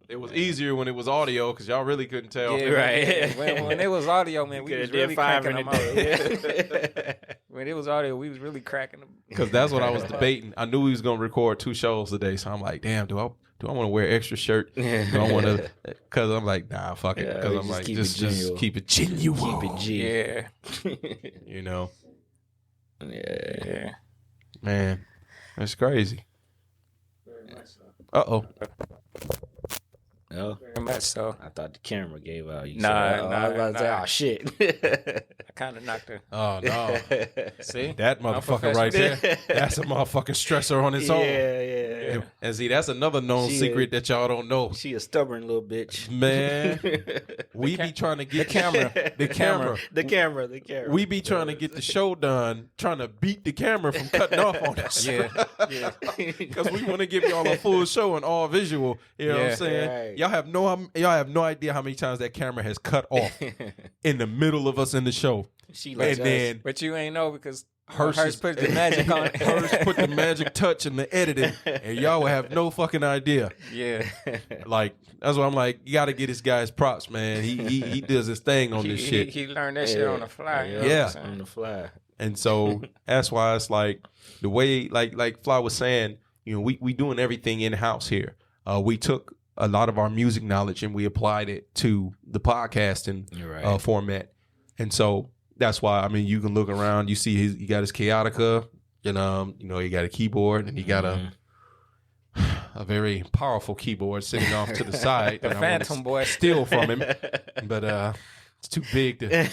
It was easier when it was audio because y'all really couldn't tell. Yeah, Right. When it was audio, man, we was really cracking them out. day. When it was audio, we was really cracking them. Because that's what I was debating. I knew we was gonna record 2 shows today, so I'm like, damn, do I want to wear extra shirt? Do I want to? Because I'm like, nah, fuck it. Yeah, Because we I'm just like, keep just it genuine. keep it genuine. Keep it G. Yeah, You know, yeah. man, that's crazy. Oh. No, Very much so. I thought the camera gave out. You Nah, said, I was about to say, nah. oh shit. I kind of knocked her. Oh no. See That motherfucker right there. That's a motherfucking stressor on its own. Yeah. And see, that's another known She secret is- that y'all don't know. She a stubborn little bitch. Man, we be trying to get The camera. The camera. The camera. We be trying to get the show done, trying to beat the camera from cutting off on us. Yeah. Because we want to give y'all a full show and all visual. You know what Yeah. I'm saying? Right. Y'all have no idea how many times that camera has cut off in the middle of us in the show. She like And then But you ain't know because Hers hers put the magic on it. hers put the magic touch in the editing, and y'all will have no fucking idea. Yeah. Like that's why I'm like, you got to get this guy his props, man. He does his thing on this shit. He learned that shit on the fly. You know Yeah. what I'm saying? on the fly. And so that's why it's like the way, like Fly was saying, you know, we doing everything in house here. We took a lot of our music knowledge and we applied it to the podcasting You're right. format. And so that's why, I mean, you can look around, you see he got his Chaotica, and he got a keyboard and he got a very powerful keyboard sitting off to the side. The that I wanna Phantom boy. steal from him, but it's too big to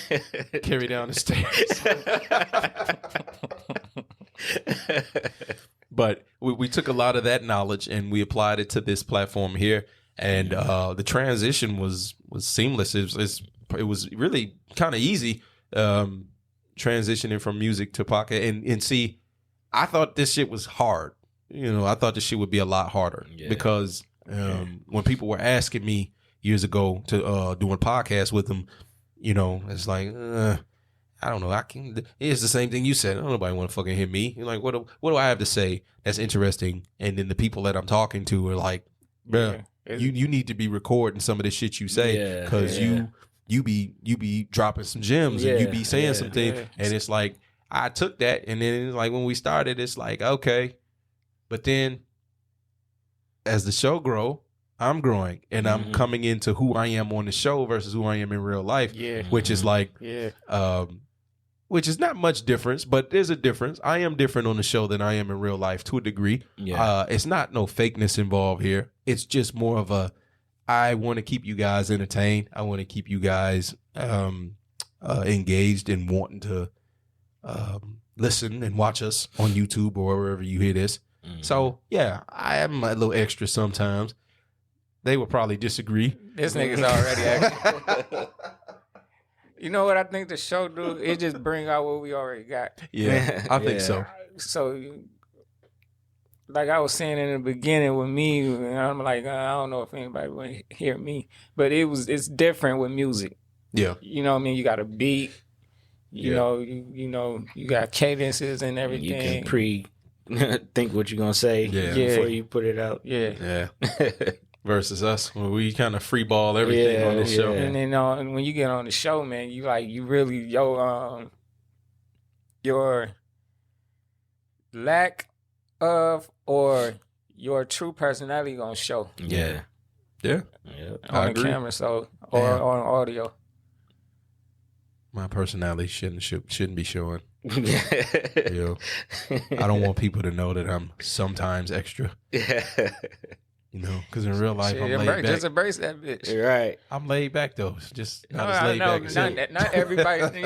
carry down the stairs. But we took a lot of that knowledge and we applied it to this platform here, and the transition was seamless. It was really kind of easy transitioning from music to podcast. And see, I thought this shit was hard. You know, I thought this shit would be a lot harder because when people were asking me years ago to doing podcasts with them, you know, it's like I don't know. It's the same thing you said. Nobody want to fucking hear me. You're like, what do I have to say that's interesting? And then the people that I'm talking to are like, bruh, you need to be recording some of the shit you say because you be dropping some gems and you be saying some things. And it's like, I took that, and then it's like when we started, it's like, okay. But then as the show grow, I'm growing and I'm coming into who I am on the show versus who I am in real life. Which is like, which is not much difference, but there's a difference. I am different on the show than I am in real life to a degree. It's not no fakeness involved here. It's just more of I want to keep you guys entertained. I want to keep you guys engaged and wanting to listen and watch us on YouTube or wherever you hear this. So yeah, I am a little extra sometimes. They would probably disagree. This nigga's already acting. You know what I think the show do? It just bring out what we already got. Yeah, I think so. So, like I was saying in the beginning with me, and I'm like, I don't know if anybody will hear me, but it's different with music. Yeah. You know what I mean? You got a beat. You know, you got cadences and everything. You can think what you're gonna say before you put it out. Yeah. Versus us, when we kind of free ball everything on this show. And then and when you get on the show, man, you really your lack of or your true personality gonna show. Yeah. On I the agree. camera, or on audio. My personality shouldn't be showing. You know, I don't want people to know that I'm sometimes extra. You know, because in real life, I'm laid back. Just embrace that bitch. Right. I'm laid back though. Just not as laid back as you. Not everybody.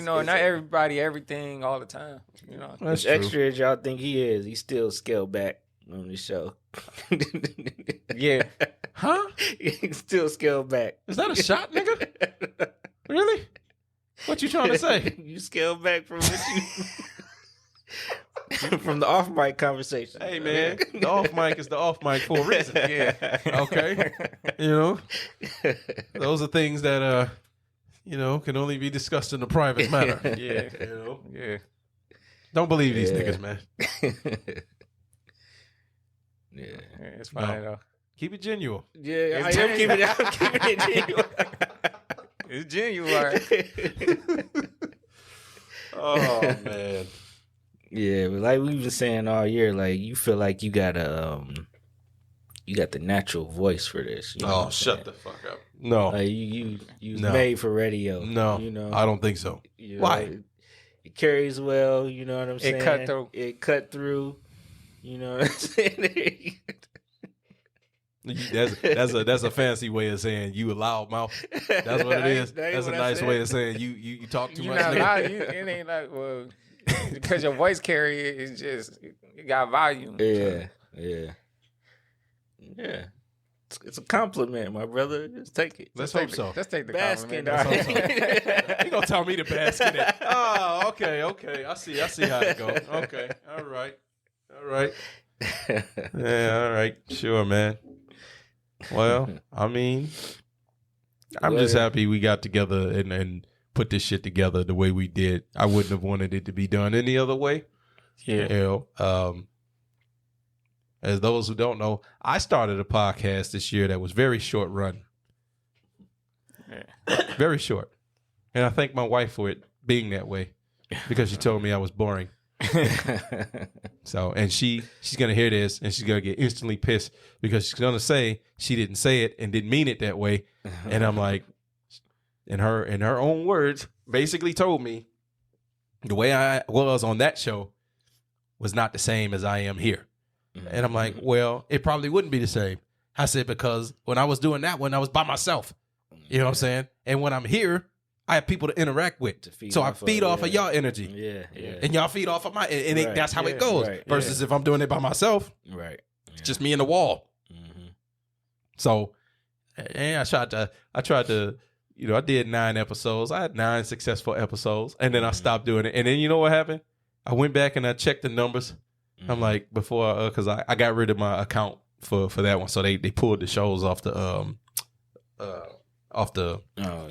Not everybody. Everything all the time. You know, That's As true. extra as y'all think he is, he's still scaled back on the show. yeah. Huh? He's still scaled back. Is that a shot, nigga? Really? What you trying to say? You scaled back from what you from the off mic conversation. Hey man, the off mic is the off mic for a reason. Yeah. Okay. You know, those are things that can only be discussed in a private manner. Yeah. You know. Yeah. Don't believe these niggas, man. Yeah. It's fine though. Keep it genuine. Yeah, I'm keeping it genuine. It's genuine. Oh man. Yeah, but like we've been saying all year, like you feel like you got the natural voice for this. You know what I'm shut saying? the fuck up. No. Like you No. made for radio. No. You know, I don't think so. you know, Why? It carries well. You know what I'm saying? It cut through. You know what I'm saying? That's a fancy way of saying you a loud mouth. That's what it is. That's a nice way of saying you talk too You're much. not loud. It ain't like, well, because your voice carrier is just, it got volume. Yeah, yeah. It's a compliment, my brother. Just take it. Let's hope so. Let's take the Bask in compliment. it. You gonna tell me to bask in it? Oh, okay. I see how it goes. Okay, all right. Yeah, all right. Sure, man. Well, I mean, I'm just happy we got together and put this shit together the way we did. I wouldn't have wanted it to be done any other way. Yeah. You know, as those who don't know, I started a podcast this year that was very short run. Very short. And I thank my wife for it being that way because she told me I was boring. So, and she's going to hear this and she's going to get instantly pissed because she's going to say she didn't say it and didn't mean it that way. And I'm like, in her own words, basically told me the way I was on that show was not the same as I am here. And I'm like, well, it probably wouldn't be the same. I said, because when I was doing that one, I was by myself. You know what I'm saying? And when I'm here, I have people to interact with. So I feed off of y'all energy. Yeah. And y'all feed off of my, and Right. that's how it goes. Right. Versus if I'm doing it by myself, Right. it's just me and the wall. Mm-hmm. So, and I tried to, you know, I did 9 episodes. I had 9 successful episodes, and then I stopped doing it. And then you know what happened? I went back and I checked the numbers. I'm like, before, because I got rid of my account for that one, so they pulled the shows off the you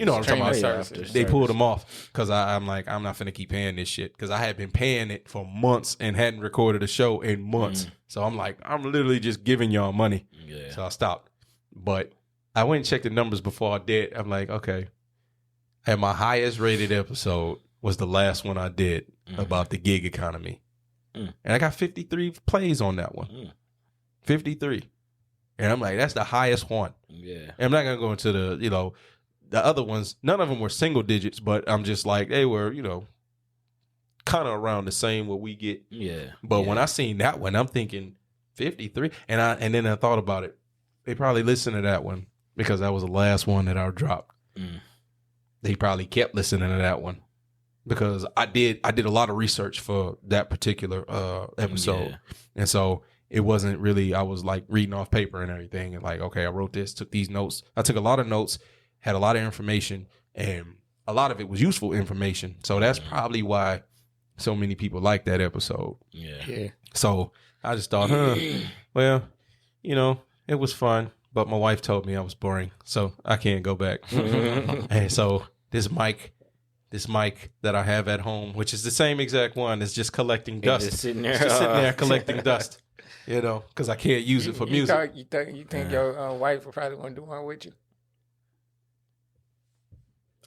know what I'm talking about. They pulled them off because I'm like, I'm not finna keep paying this shit because I had been paying it for months and hadn't recorded a show in months. So I'm like, I'm literally just giving y'all money. Yeah. So I stopped. But I went and checked the numbers before I did. I'm like, okay. And my highest rated episode was the last one I did about the gig economy. And I got 53 plays on that one. 53. And I'm like, that's the highest one. Yeah. And I'm not going to go into the, you know, the other ones. None of them were single digits, but I'm just like, they were, you know, kind of around the same what we get. Yeah. But when I seen that one, I'm thinking 53. And then I thought about it. They probably listened to that one because that was the last one that I dropped. They probably kept listening to that one. Because I did a lot of research for that particular episode. Yeah. And so it wasn't really, I was like reading off paper and everything. And like, okay, I wrote this, took these notes. I took a lot of notes, had a lot of information, and a lot of it was useful information. So that's probably why so many people like that episode. Yeah. So I just thought, well, you know, it was fun. But my wife told me I was boring. So I can't go back. And so this mic that I have at home, which is the same exact one, is just collecting dust. Just sitting there, It's just sitting there collecting dust, you know, because I can't use it for music. You think your wife will probably want to do one with you?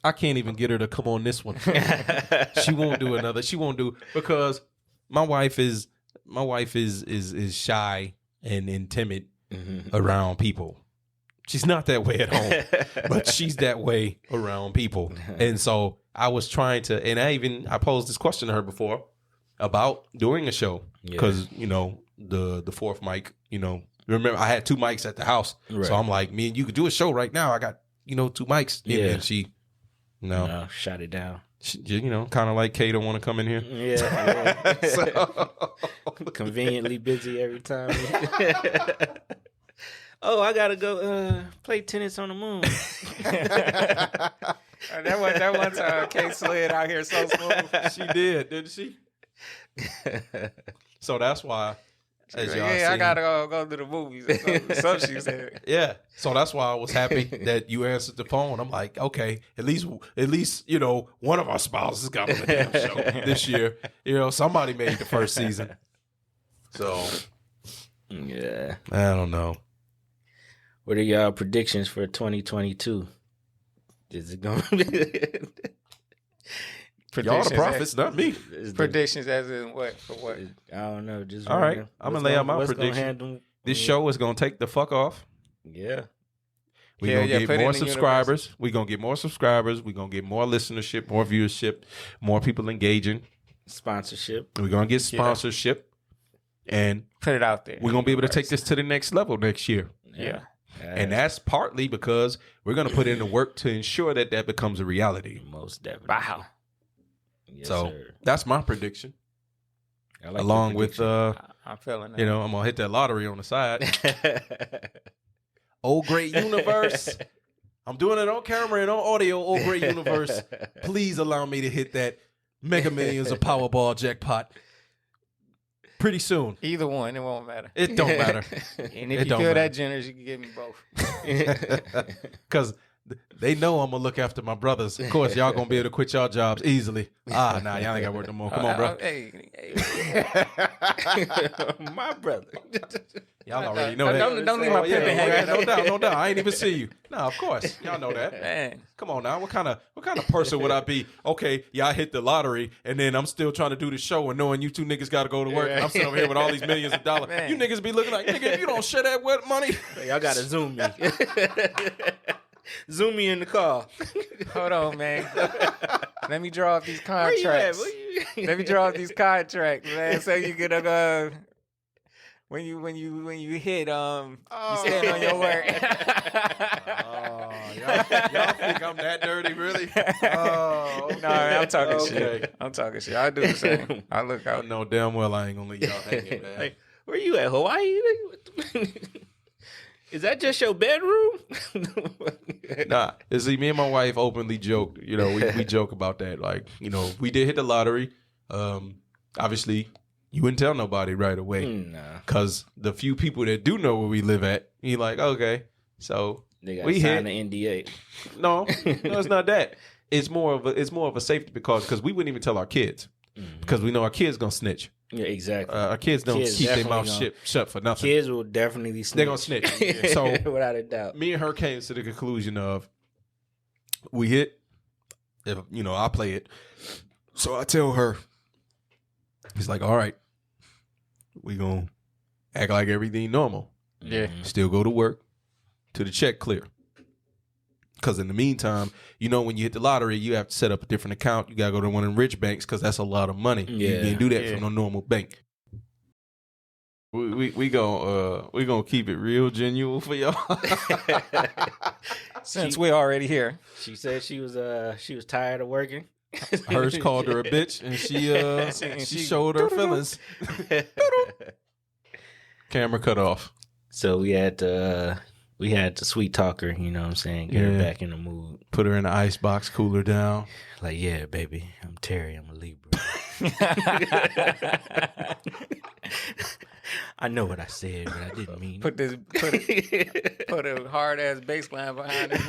I can't even get her to come on this one. She won't do another. She won't do, because my wife is shy and timid around people. She's not that way at home, but she's that way around people. And so I was trying to, and I posed this question to her before about doing a show because, you know, the fourth mic, you know, remember I had 2 mics at the house. Right. So I'm like, me and you could do a show right now. I got, you know, 2 mics. Yeah. And she, no, shot it down. She, you know, kind of like Kay don't want to come in here. Yeah. So. Conveniently busy every time. Oh, I gotta go play tennis on the moon. that one time Kay slid out here so smooth. She did, didn't she? So that's why. As y'all I gotta go to the movies. So she said. Yeah. So that's why I was happy that you answered the phone. I'm like, okay, at least you know, one of our spouses got on the damn show this year. You know, somebody made the first season. So yeah, I don't know. What are y'all predictions for 2022? Is it going to be... Y'all the prophets, not me. Predictions as in what? For what? I don't know. Just all right. I'm going to lay out my prediction. This show is going to take the fuck off. Yeah. We're going to get more subscribers. We're going to get more subscribers. We're going to get more listenership, more viewership, more people engaging. Sponsorship. We're going to get sponsorship. And put it out there. We're going to be able to take this to the next level next year. Yeah. And that's partly because we're going to put in the work to ensure that that becomes a reality. Most definitely. Wow. Yes, so sir. That's my prediction. I like along with, I'm feeling that. I'm going to hit that lottery on the side. Oh, great universe. I'm doing it on camera and on audio. Oh, great universe. Please allow me to hit that Mega Millions of Powerball jackpot pretty soon. Either one, it won't matter. It don't matter. And if you feel that generous, you can give me both. Because they know I'm going to look after my brothers. Of course, y'all going to be able to quit y'all jobs easily. Y'all ain't got to work no more. Come on, bro. Hey. My brother. Y'all already know that. Don't leave my pimping hanging. No doubt. I ain't even see you. No, of course. Y'all know that. Man. Come on now. What kind of person would I be? Okay, y'all hit the lottery, and then I'm still trying to do the show and knowing you two niggas got to go to work. And I'm sitting over here with all these millions of dollars. Man. You niggas be looking like, nigga, if you don't share that with money. Y'all got to Zoom me. Zoom me in the car. Hold on, man. Let me draw up these contracts. Let me draw up these contracts, man. So you get a when you hit you stand on your word. Y'all think I'm that dirty, really? Oh, okay. No, I'm talking shit. I'm talking shit. I do the same. I look out. I know damn well I ain't gonna let y'all hang, man. Like, where you at, Hawaii? Is that just your bedroom? Nah, see, me and my wife openly joked. We joke about that. Like, we did hit the lottery. Obviously, you wouldn't tell nobody right away. Nah. Because the few people that do know where we live at, you're like, okay, so they got we sign hit. the NDA. No, it's not that. It's more of a safety because we wouldn't even tell our kids because we know our kids gonna snitch. Yeah, exactly. Our kids don't keep their mouth shut for nothing. Kids will definitely snitch. They're gonna snitch. So without a doubt, me and her came to the conclusion of we hit. If I play it, so I tell her, it's like, all right, we gonna act like everything normal. Yeah, still go to work till the check clear. Because in the meantime, when you hit the lottery, you have to set up a different account. You got to go to one of the rich banks because that's a lot of money. Yeah. You can't do that from a normal bank. We gonna keep it real genuine for y'all. Since we're already here. She said she was tired of working. Hers called her a bitch, and she showed her feelings. Camera cut off. So we had to sweet talk her, you know what I'm saying? Get her back in the mood. Put her in the ice box, cool her down. Like, yeah, baby, I'm Terry, I'm a Libra. I know what I said, but I didn't mean put a hard ass bass line behind it.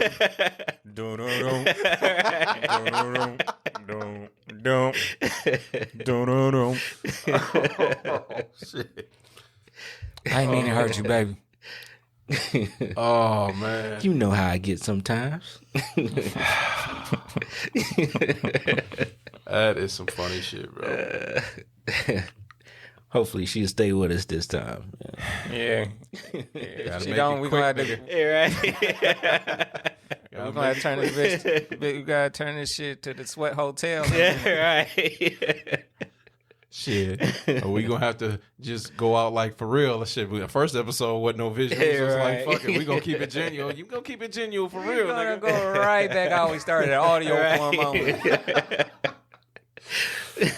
Shit. I ain't mean to hurt you, baby. Oh man, you know how I get sometimes. That is some funny shit, bro. Hopefully she'll stay with us this time. Yeah. If she don't, we gonna have to. Yeah, right. We're gonna have to turn this bitch. We gotta turn this shit to the Sweat Hotel. Yeah, right. Shit. We gonna have to just go out like for real. Shit. The first episode wasn't no visuals. It was right. like, fuck it. We gonna keep it genuine. You gonna keep it genuine for real, We're nigga. gonna go right back how we started audio for a moment.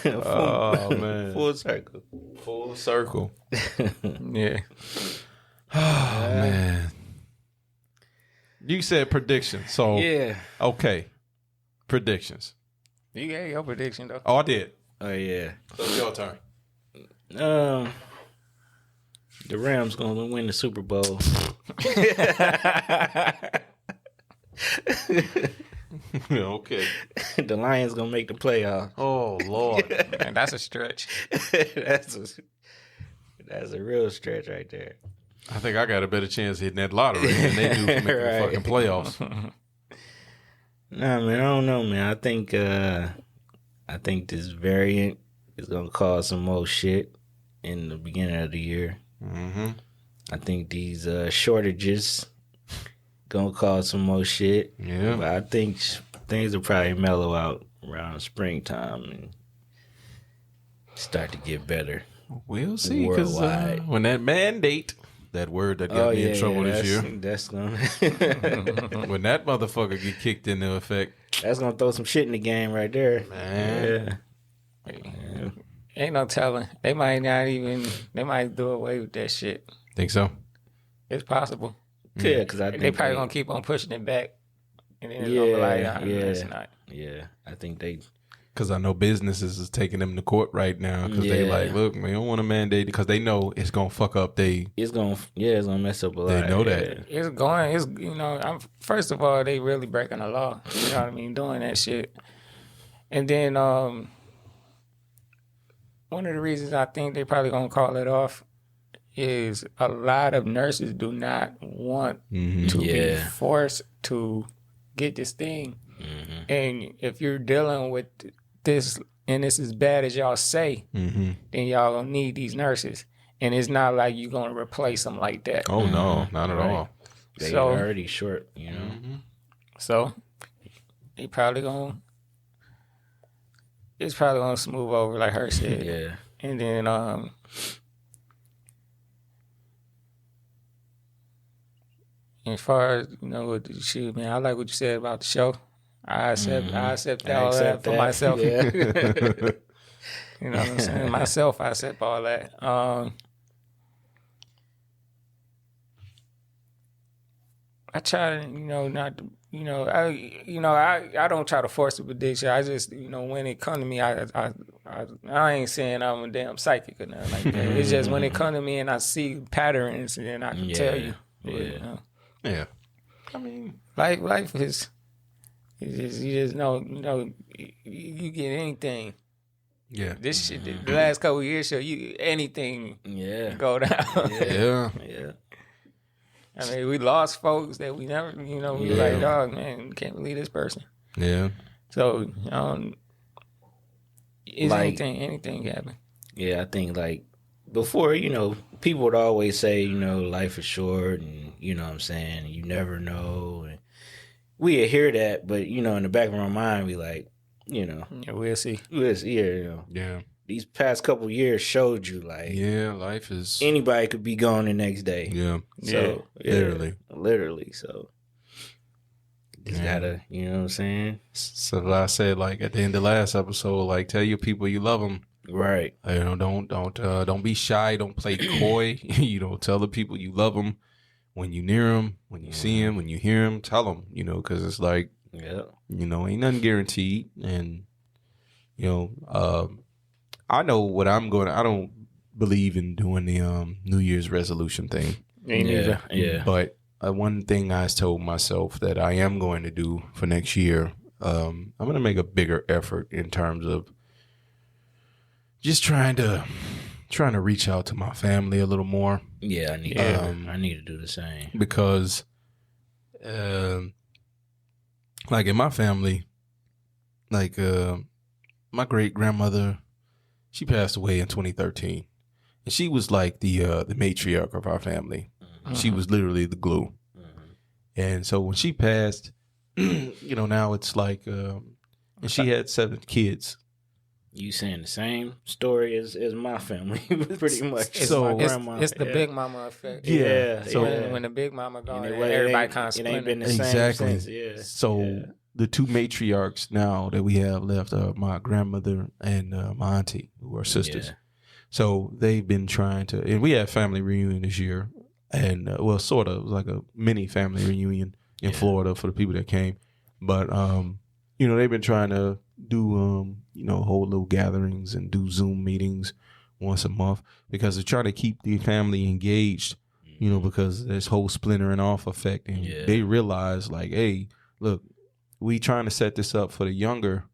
Oh man. Full circle. Full circle. Yeah. Oh man. You said predictions. So Yeah. okay. Predictions. You gave your prediction though. Oh, I did. Oh yeah. So it's your turn. The Rams gonna win the Super Bowl. Okay. The Lions gonna make the playoffs. Oh Lord. Man, that's a stretch. That's a real stretch right there. I think I got a better chance hitting that lottery than they do for making the fucking playoffs. Nah, man, I don't know, man. I think this variant is gonna cause some more shit in the beginning of the year. Mm-hmm. I think these shortages gonna cause some more shit. Yeah. But I think things will probably mellow out around springtime and start to get better. We'll see, because when that mandate, that word that got me in trouble this year, that's gonna when that motherfucker get kicked into effect, that's gonna throw some shit in the game right there, man. Yeah. Ain't no telling. They might do away with that shit. Think so? It's possible. Yeah, because I think they probably gonna keep on pushing it back, and then it's gonna be like, it's not. Yeah, I think they. Because I know businesses is taking them to court right now because they like, look, we don't want to mandate because they know it's gonna fuck up. It's gonna mess up a lot. They know that. First of all, they really breaking the law. You know what I mean? Doing that shit, and then one of the reasons I think they probably gonna call it off is a lot of nurses do not want to be forced to get this thing. Mm-hmm. And if you're dealing with this and it's as bad as y'all say, then y'all gonna need these nurses. And it's not like you're gonna replace them like that. Oh no, not at all. They're already short, you know. So they probably gonna it's probably gonna smooth over like her said. Yeah. And then as far as, shit, man, I like what you said about the show. I accept all that for myself. Yeah. You know what I'm saying? Myself, I accept all that. I try to, not, I don't try to force a prediction. I just, when it come to me, I ain't saying I'm a damn psychic or nothing like that. It's just when it come to me and I see patterns, and then I can tell you. Yeah. I mean, life is. You just know, you get anything. Yeah. This shit, the last couple of years show you anything. Go down. Yeah. I mean, we lost folks that we never, we were like, dog, man, can't believe this person. Yeah. So, anything happen. Yeah, I think before, people would always say, life is short and, you know what I'm saying, you never know. And we hear that, but, in the back of our mind, we like, Yeah, we'll see. Yeah. These past couple years showed you, life is... Anybody could be gone the next day. Yeah. So, Literally. So, just gotta, you know what I'm saying? So I said, at the end of the last episode, tell your people you love them. Right. Don't be shy. Don't play coy. Tell the people you love them when you near them, when you see them, when you hear them. Tell them, because it's ain't nothing guaranteed. And I know what I'm going. I don't believe in doing the New Year's resolution thing. Me neither. Yeah. But one thing I told myself that I am going to do for next year, I'm going to make a bigger effort in terms of just trying to reach out to my family a little more. Yeah, I need to do the same. Because, in my family, my great grandmother, she passed away in 2013, and she was the matriarch of our family. Mm-hmm. She was literally the glue. Mm-hmm. And so when she passed, now it's and she had 7 kids. You saying the same story as my family, pretty much. It's the big mama effect. Yeah. So when the big mama gone, everybody kind of it ain't been the exactly. same since. Yeah. So the 2 matriarchs now that we have left are my grandmother and my auntie, who are sisters. Yeah. So they've been trying to, and we had family reunion this year, and sort of, it was like a mini family reunion in Florida for the people that came. But they've been trying to do hold little gatherings and do Zoom meetings once a month because they're trying to keep the family engaged, because this whole splintering off effect, and they realize hey, look, we trying to set this up for the younger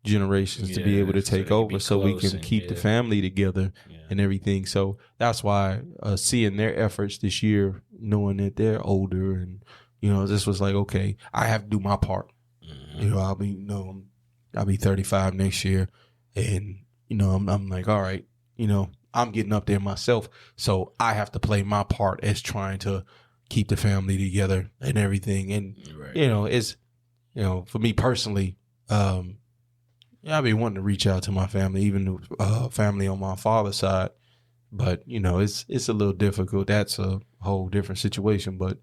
generations to be able to take over so we can keep the family together and everything. So that's why seeing their efforts this year, knowing that they're older and, this was like, okay, I have to do my part. I'll be 35 next year and, I'm like, all right, I'm getting up there myself. So I have to play my part as trying to keep the family together and everything. And, it's, for me personally, I've been wanting to reach out to my family, even family on my father's side. But, it's a little difficult. That's a whole different situation. But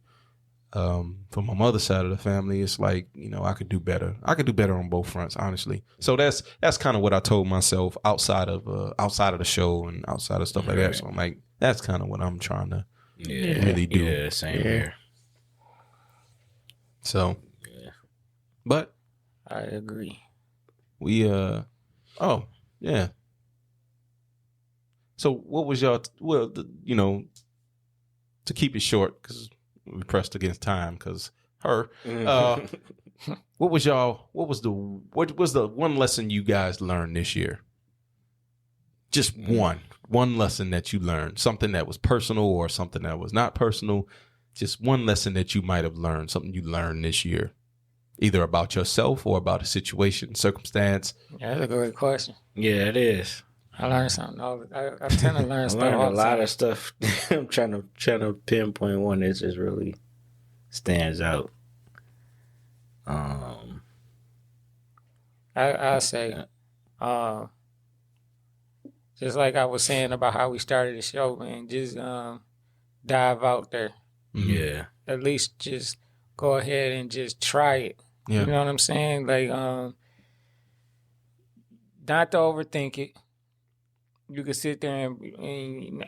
for my mother's side of the family, it's like, I could do better. I could do better on both fronts, honestly. So that's kind of what I told myself outside of the show and outside of stuff like that. So I'm like, that's kind of what I'm trying to really do. Yeah, same here. So, but I agree. We So what was y'all? To keep it short, because we pressed against time, because what was the one lesson you guys learned this year? Just one lesson that you learned, something that was personal or something that was not personal. Just one lesson that you might have learned, something you learned this year, either about yourself or about a situation, circumstance. Yeah, that's a great question. Yeah, it is. I learned something. I tend to learn stuff. I learned a lot of stuff. I'm trying to pinpoint one that just really stands out. I say, just like I was saying about how we started the show, man, just dive out there. Yeah. At least just go ahead and just try it. Yeah. You know what I'm saying? Like, not to overthink it. You can sit there and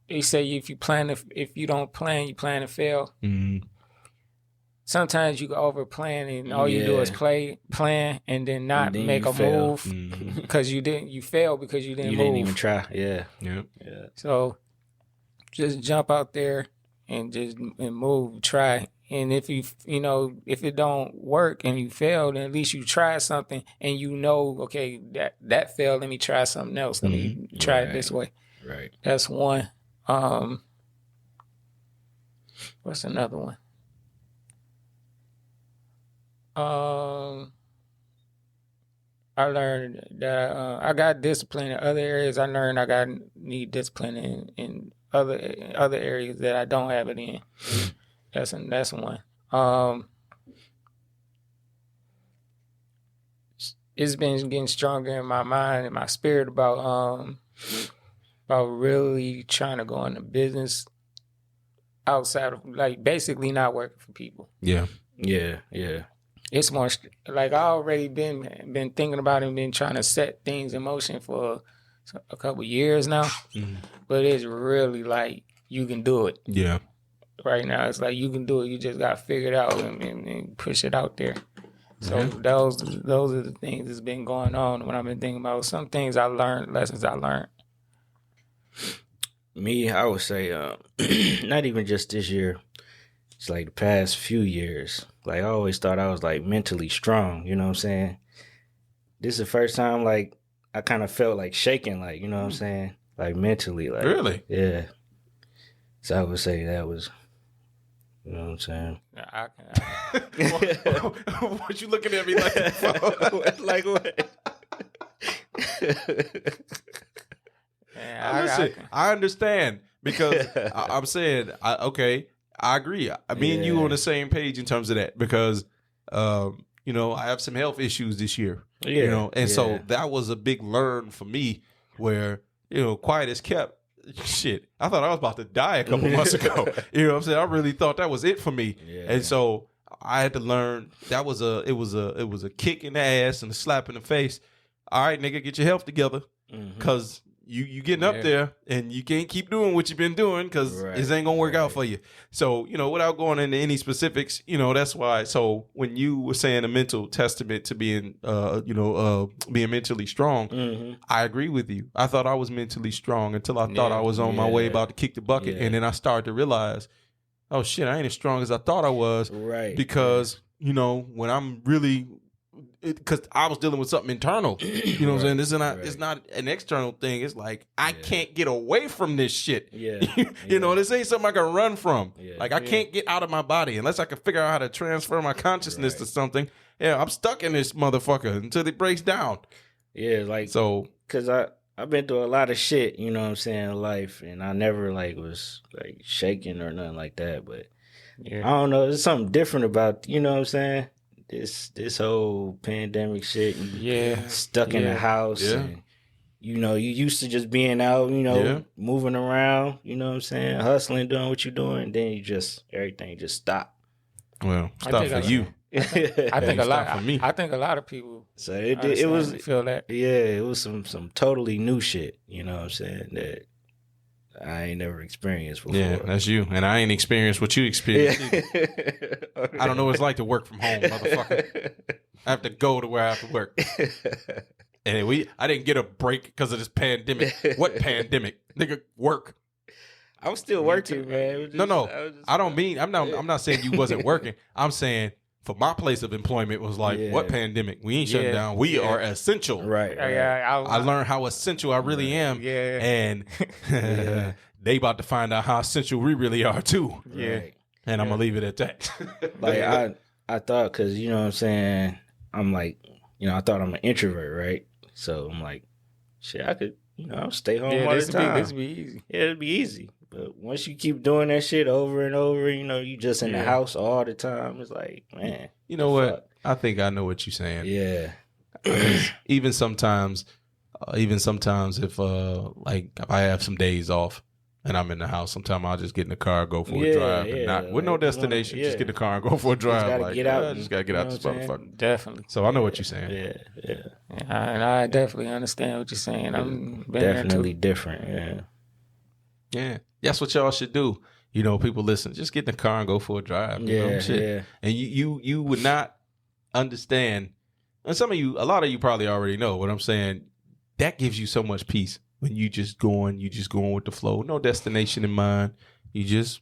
they say if you don't plan, you plan to fail. Mm-hmm. Sometimes you can over plan and all you do is plan, and then not make a move because you fail because you didn't even try. Yeah. So just jump out there and move, try. And if if it don't work and you fail, then at least you try something and okay, that failed. Let me try something else. Let me try it this way. Right. That's one. What's another one? I learned that I got discipline in other areas. I learned I need discipline in other areas that I don't have it in. That's one. It's been getting stronger in my mind and my spirit about really trying to go into business outside of basically not working for people. Yeah. It's more like I already been thinking about it and been trying to set things in motion for a couple years now. Mm-hmm. But it's really like you can do it. Yeah. Right now, it's like you can do it. You just got to figure it out and push it out there. So those are the things that's been going on when I've been thinking about some things I learned, lessons I learned. Me, I would say not even just this year. It's like the past few years. Like I always thought I was like mentally strong. You know what I'm saying? This is the first time like I kind of felt like shaking. Like you know what I'm saying? Like mentally. Like really? Yeah. So I would say that was. You know what I'm saying? What you looking at me like? Like what? Listen, I understand because I'm saying, okay, I agree. Me and you on the same page in terms of that because, I have some health issues this year. Yeah. So that was a big learn for me where, quiet as kept. Shit, I thought I was about to die a couple months ago. You know what I'm saying? I really thought that was it for me. Yeah. And so I had to learn it was a kick in the ass and a slap in the face. All right, nigga, get your health together. Because you getting up there and you can't keep doing what you've been doing because it ain't gonna work out for you. So, without going into any specifics, that's why. So when you were saying a mental testament to being being mentally strong, I agree with you. I thought I was mentally strong until I thought I was on my way about to kick the bucket. And then I started to realize, oh shit, I ain't as strong as I thought I was. Right. Because, when I'm really because I was dealing with something internal. You know what I'm saying? This is not. It's not an external thing. It's like I can't get away from this shit. Yeah. You know, this ain't something I can run from. Yeah. Like I can't get out of my body unless I can figure out how to transfer my consciousness to something. Yeah, I'm stuck in this motherfucker until it breaks down. Yeah, like So, because I've been through a lot of shit, you know what I'm saying, in life, and I never like was like shaking or nothing like that. But I don't know, there's something different about, you know what I'm saying, this whole pandemic shit. Stuck in the house. Yeah. And, you know, you used to just being out, you know, moving around, you know what I'm saying, hustling, doing what you're doing, and then everything just stopped. Well, stop for you. I think a lot for me. I think a lot of people. So it was feel that. Yeah, it was some totally new shit. You know what I'm saying, that I ain't never experienced before. Yeah, that's you, and I ain't experienced what you experienced. I don't know what it's like to work from home, motherfucker. I have to go to where I have to work, and I didn't get a break because of this pandemic. What pandemic, nigga? Work. I'm still working, man. I don't mean I'm not saying you wasn't working. I'm saying for my place of employment was like, what pandemic? We ain't shutting down. We are essential. Right. I learned how essential I really am. Yeah. And they about to find out how essential we really are too. Yeah. Right. And I'm gonna leave it at that. Like I thought, because you know what I'm saying, I'm like, you know, I thought I'm an introvert, right? So I'm like, shit, I could, you know, I'll stay home all the time. This be easy. Yeah, it'd be easy. But once you keep doing that shit over and over, you know, you just in the house all the time. It's like, man. You know what? Fuck? I think I know what you're saying. Yeah. even sometimes if like if I have some days off and I'm in the house, sometimes I'll just get in the car, go for a drive, and not with no destination. Just get in the car and go for a drive. Just gotta get out. I just gotta get out this motherfucker. Definitely. So I know what you're saying. Yeah. And I definitely understand what you're saying. I'm definitely different. Yeah. Yeah. That's what y'all should do. You know, people listen, just get in the car and go for a drive. You know, shit. Yeah. And you would not understand. And a lot of you probably already know what I'm saying. That gives you so much peace when you just going with the flow. No destination in mind. You just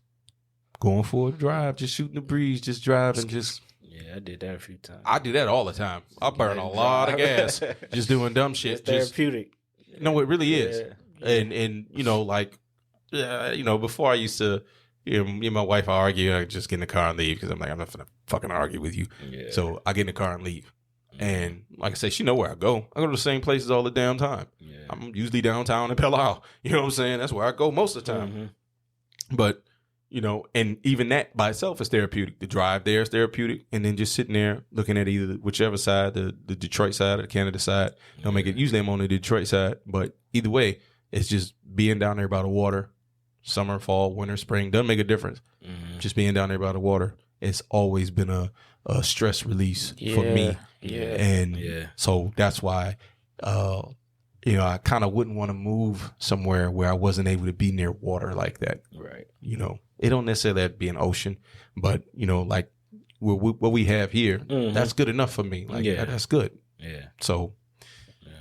going for a drive, just shooting the breeze, just driving, just. Yeah, I did that a few times. I do that all the time. I burn a lot of gas just doing dumb shit. It's therapeutic. No, it really is. And you know, like, you know, before I used to, you know, me and my wife argue, I just get in the car and leave because I'm like, I'm not gonna fucking argue with you. Yeah. So I get in the car and leave. And like I say, she know where I go. I go to the same places all the damn time. Yeah. I'm usually downtown in Palo Alto. You know what I'm saying? That's where I go most of the time. Mm-hmm. But, you know, and even that by itself is therapeutic. The drive there is therapeutic. And then just sitting there looking at either whichever side, the Detroit side or the Canada side. Don't make it. Usually I'm on the Detroit side. But either way, it's just being down there by the water. Summer, fall, winter, spring, doesn't make a difference. Mm-hmm. Just being down there by the water. It's always been a stress release for me. Yeah. And so that's why, you know, I kind of wouldn't want to move somewhere where I wasn't able to be near water like that. Right. You know, it don't necessarily have to be an ocean, but, you know, like what we have here, that's good enough for me. Like, that's good. Yeah. So,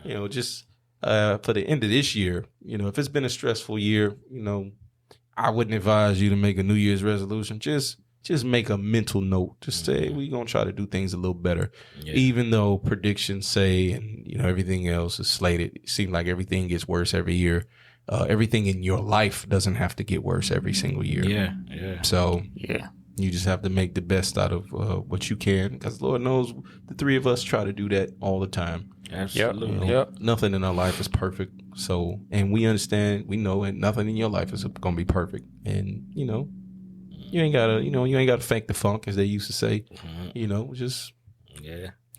you know, just for the end of this year, you know, if it's been a stressful year, you know, I wouldn't advise you to make a New Year's resolution. Just make a mental note. Just say we're gonna try to do things a little better, even though predictions say and you know everything else is slated. It seems like everything gets worse every year. Everything in your life doesn't have to get worse every single year. Yeah. So you just have to make the best out of what you can, because Lord knows the three of us try to do that all the time. Absolutely. You know, nothing in our life is perfect. So, and we understand, we know, and nothing in your life is gonna be perfect. And you know. You ain't gotta fake the funk, as they used to say. You know, just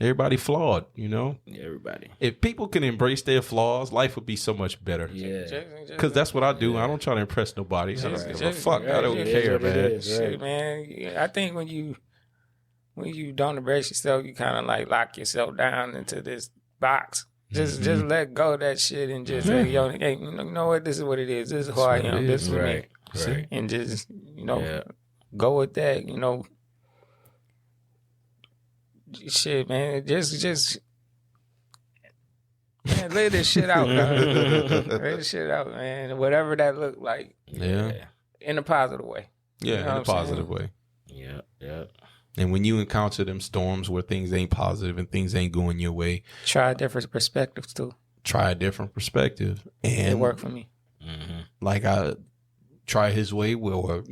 everybody flawed. You know, everybody. If people can embrace their flaws, life would be so much better. Yeah, because that's what I do. I don't try to impress nobody. I don't give a fuck. I don't care, man. Shit, man. I think when you don't embrace yourself, you kind of like lock yourself down into this box. Just let go of that shit and just say, yo, hey, you know what? This is what it is. This is who I am. This is me. Right. And just go with that, you know. Shit, man. Just man, lay this shit out, man. Lay this shit out, man. Whatever that look like. Yeah. In a positive way. Yeah, you know in a positive way. Yeah. And when you encounter them storms where things ain't positive and things ain't going your way, Try different perspectives too. try a different perspective. And It worked for me. like I try his way, or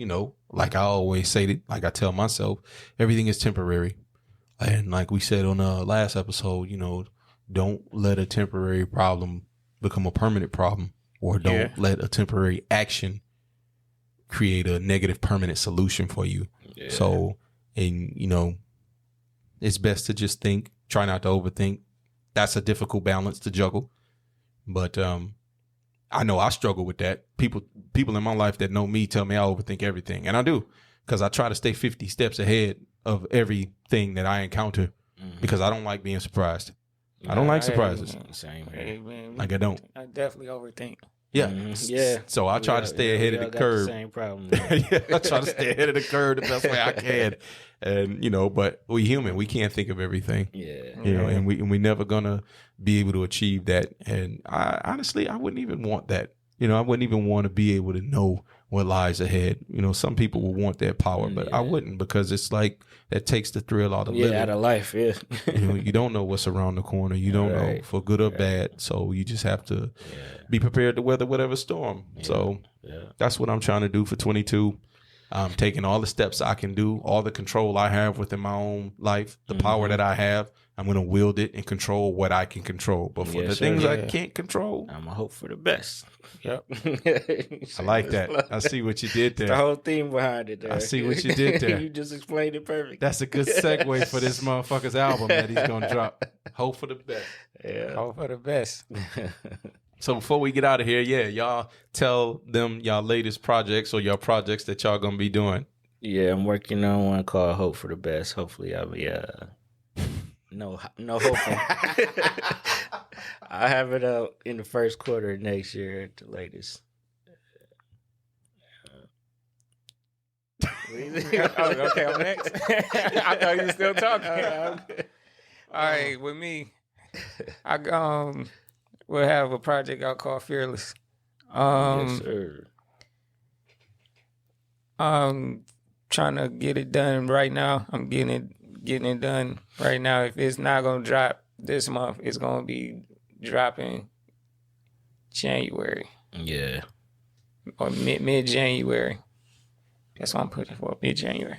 like I always say that, like I tell myself, everything is temporary. And like we said on the last episode, don't let a temporary problem become a permanent problem, or don't let a temporary action create a negative permanent solution for you. Yeah. So, and it's best to just think, try not to overthink. That's a difficult balance to juggle. But I know I struggle with that. People in my life that know me tell me I overthink everything. And I do, because I try to stay 50 steps ahead of everything that I encounter, because I don't like being surprised. I don't like surprises. Same here. Like I don't. I definitely overthink. Yeah. Yeah. So I try to stay ahead of the curve. Same problem. Yeah, I try to stay ahead of the curve the best way I can. And, but we human. We can't think of everything. Yeah. And we never gonna be able to achieve that. And I honestly wouldn't even want that. I wouldn't even want to be able to know what lies ahead. Some people will want that power, but I wouldn't, because it's like that takes the thrill out of living. Out of life, yeah. You don't know what's around the corner. You don't know for good or bad. So you just have to be prepared to weather whatever storm. Yeah. So that's what I'm trying to do for 22. I'm taking all the steps I can do, all the control I have within my own life, the power that I have. I'm going to wield it and control what I can control. But for the things I can't control, I'm going to hope for the best. Yep. I like that. I see what you did there. The whole theme behind it there. I see what you did there. You just explained it perfect. That's a good segue for this motherfucker's album that he's going to drop. Hope for the best. Yeah. Hope for the best. So before we get out of here, y'all tell them y'all latest projects or your projects that y'all going to be doing. Yeah, I'm working on one called Hope for the Best. Hopefully I'll be no hoping. I have it up in the first quarter of next year at the latest. Okay, I'm next. I thought you were still talking. All right, with me, I we'll have a project out called Fearless. Yes, sir. I'm trying to get it done right now. I'm getting it done right now. If it's not gonna drop this month, it's gonna be dropping January. Yeah. Or mid-January. That's what I'm putting for, mid-January.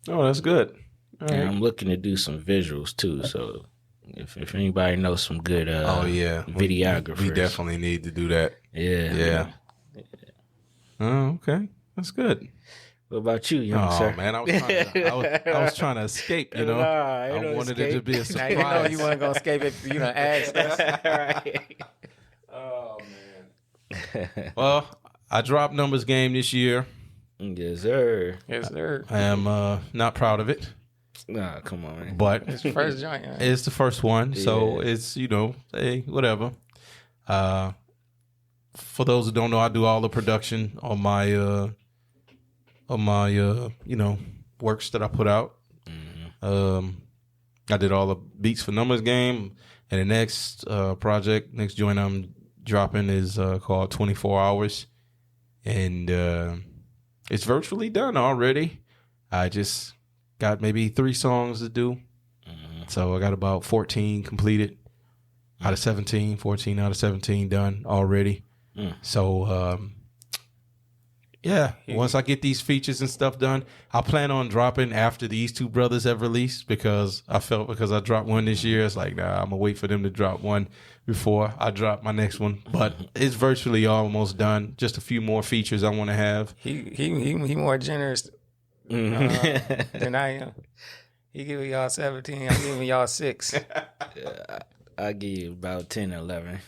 Oh, that's good. All right. I'm looking to do some visuals too, so if anybody knows some good videographers. We definitely need to do that. Yeah. Oh, okay. That's good. What about you, young sir? Oh man, I was trying to escape. I wanted it to be a surprise. Now you weren't gonna escape if you done asked us. Right. Oh man. Well, I dropped Numbers Game this year. Yes, sir. Yes, sir. I am not proud of it. Nah, come on, man. But it's the first joint. Right? It's the first one, so it's hey, whatever. For those who don't know, I do all the production on my works that I put out. I did all the beats for Numbers Game, and the next next joint I'm dropping is called 24 Hours, and it's virtually done already. I just got maybe 3 songs to do, so I got about 14 completed out of 17. 14 out of 17 done already. So once I get these features and stuff done, I plan on dropping after these 2 brothers have released, because I dropped one this year, it's like, nah, I'm gonna wait for them to drop one before I drop my next one. But it's virtually almost done. Just a few more features I want to have. He more generous than I am. He giving y'all 17. I'm giving y'all 6. I give you about 10 or 11.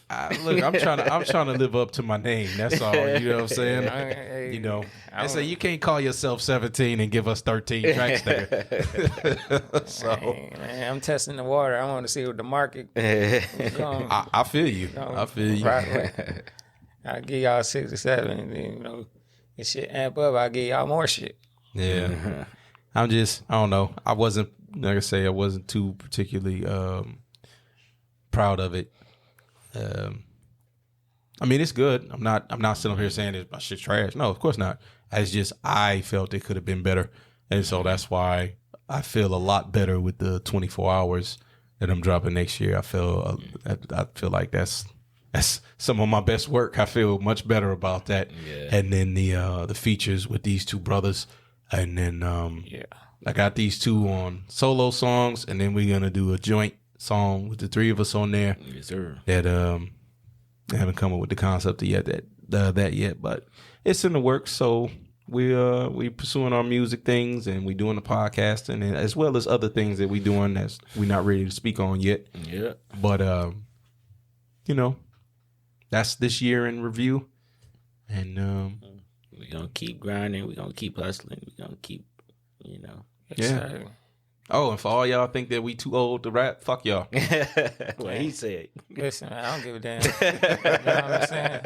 Look, I'm trying to live up to my name. That's all. You know what I'm saying? I say you can't call yourself 17 and give us 13 tracks there. So, man, I'm testing the water. I want to see what the market. I feel you. I feel you. I give y'all 6 or 7, and then if shit amp up, I give y'all more shit. Yeah, I don't know. I wasn't too particularly proud of it. I mean, it's good. I'm not sitting up here saying that my shit's trash. No, of course not. It's just I felt it could have been better, and so that's why I feel a lot better with the 24 hours that I'm dropping next year. I feel like that's some of my best work. I feel much better about that. Yeah. And then the features with these two brothers, and then I got these two on solo songs, and then we're gonna do a joint song with the three of us on there. Yes, sir. That I haven't come up with the concept yet that yet, but it's in the works. So we pursuing our music things, and we doing the podcasting, and as well as other things that we doing that we're not ready to speak on yet. Yeah. But that's this year in review, and we're gonna keep grinding. We're gonna keep hustling. We're gonna keep, Sir. Oh, and for all y'all think that we too old to rap, fuck y'all. What he said. Listen, I don't give a damn. You know what I'm saying?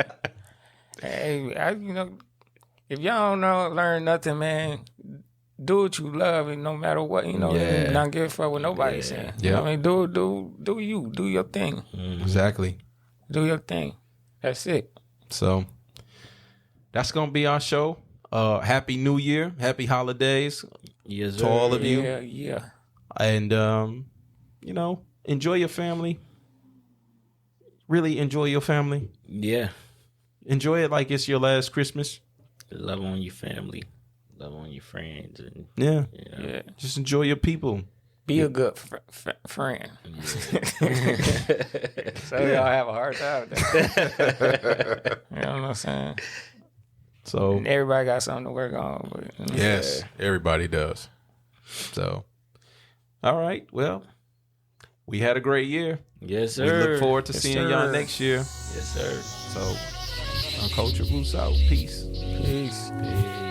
Hey, if y'all don't learn nothing, man, do what you love, and no matter what, and not give a fuck what nobody's saying. Yeah. You know what I mean, do you, do your thing. Mm-hmm. Exactly. Do your thing. That's it. So that's gonna be our show. Happy New Year, happy holidays Yes, to all of you. Yeah. And enjoy your family. Really enjoy your family. Yeah. Enjoy it like it's your last Christmas. Love on your family. Love on your friends. And, Yeah. Yeah. Just enjoy your people. Be a good friend. So y'all have a hard time with that. You know what I'm saying? So And everybody got something to work on. But, yes, everybody does. So, all right. Well, we had a great year. Yes, We sir. look forward to Yes, seeing y'all sir. next year. Yes, sir. So, Culture Roots out. Peace. Peace. Peace.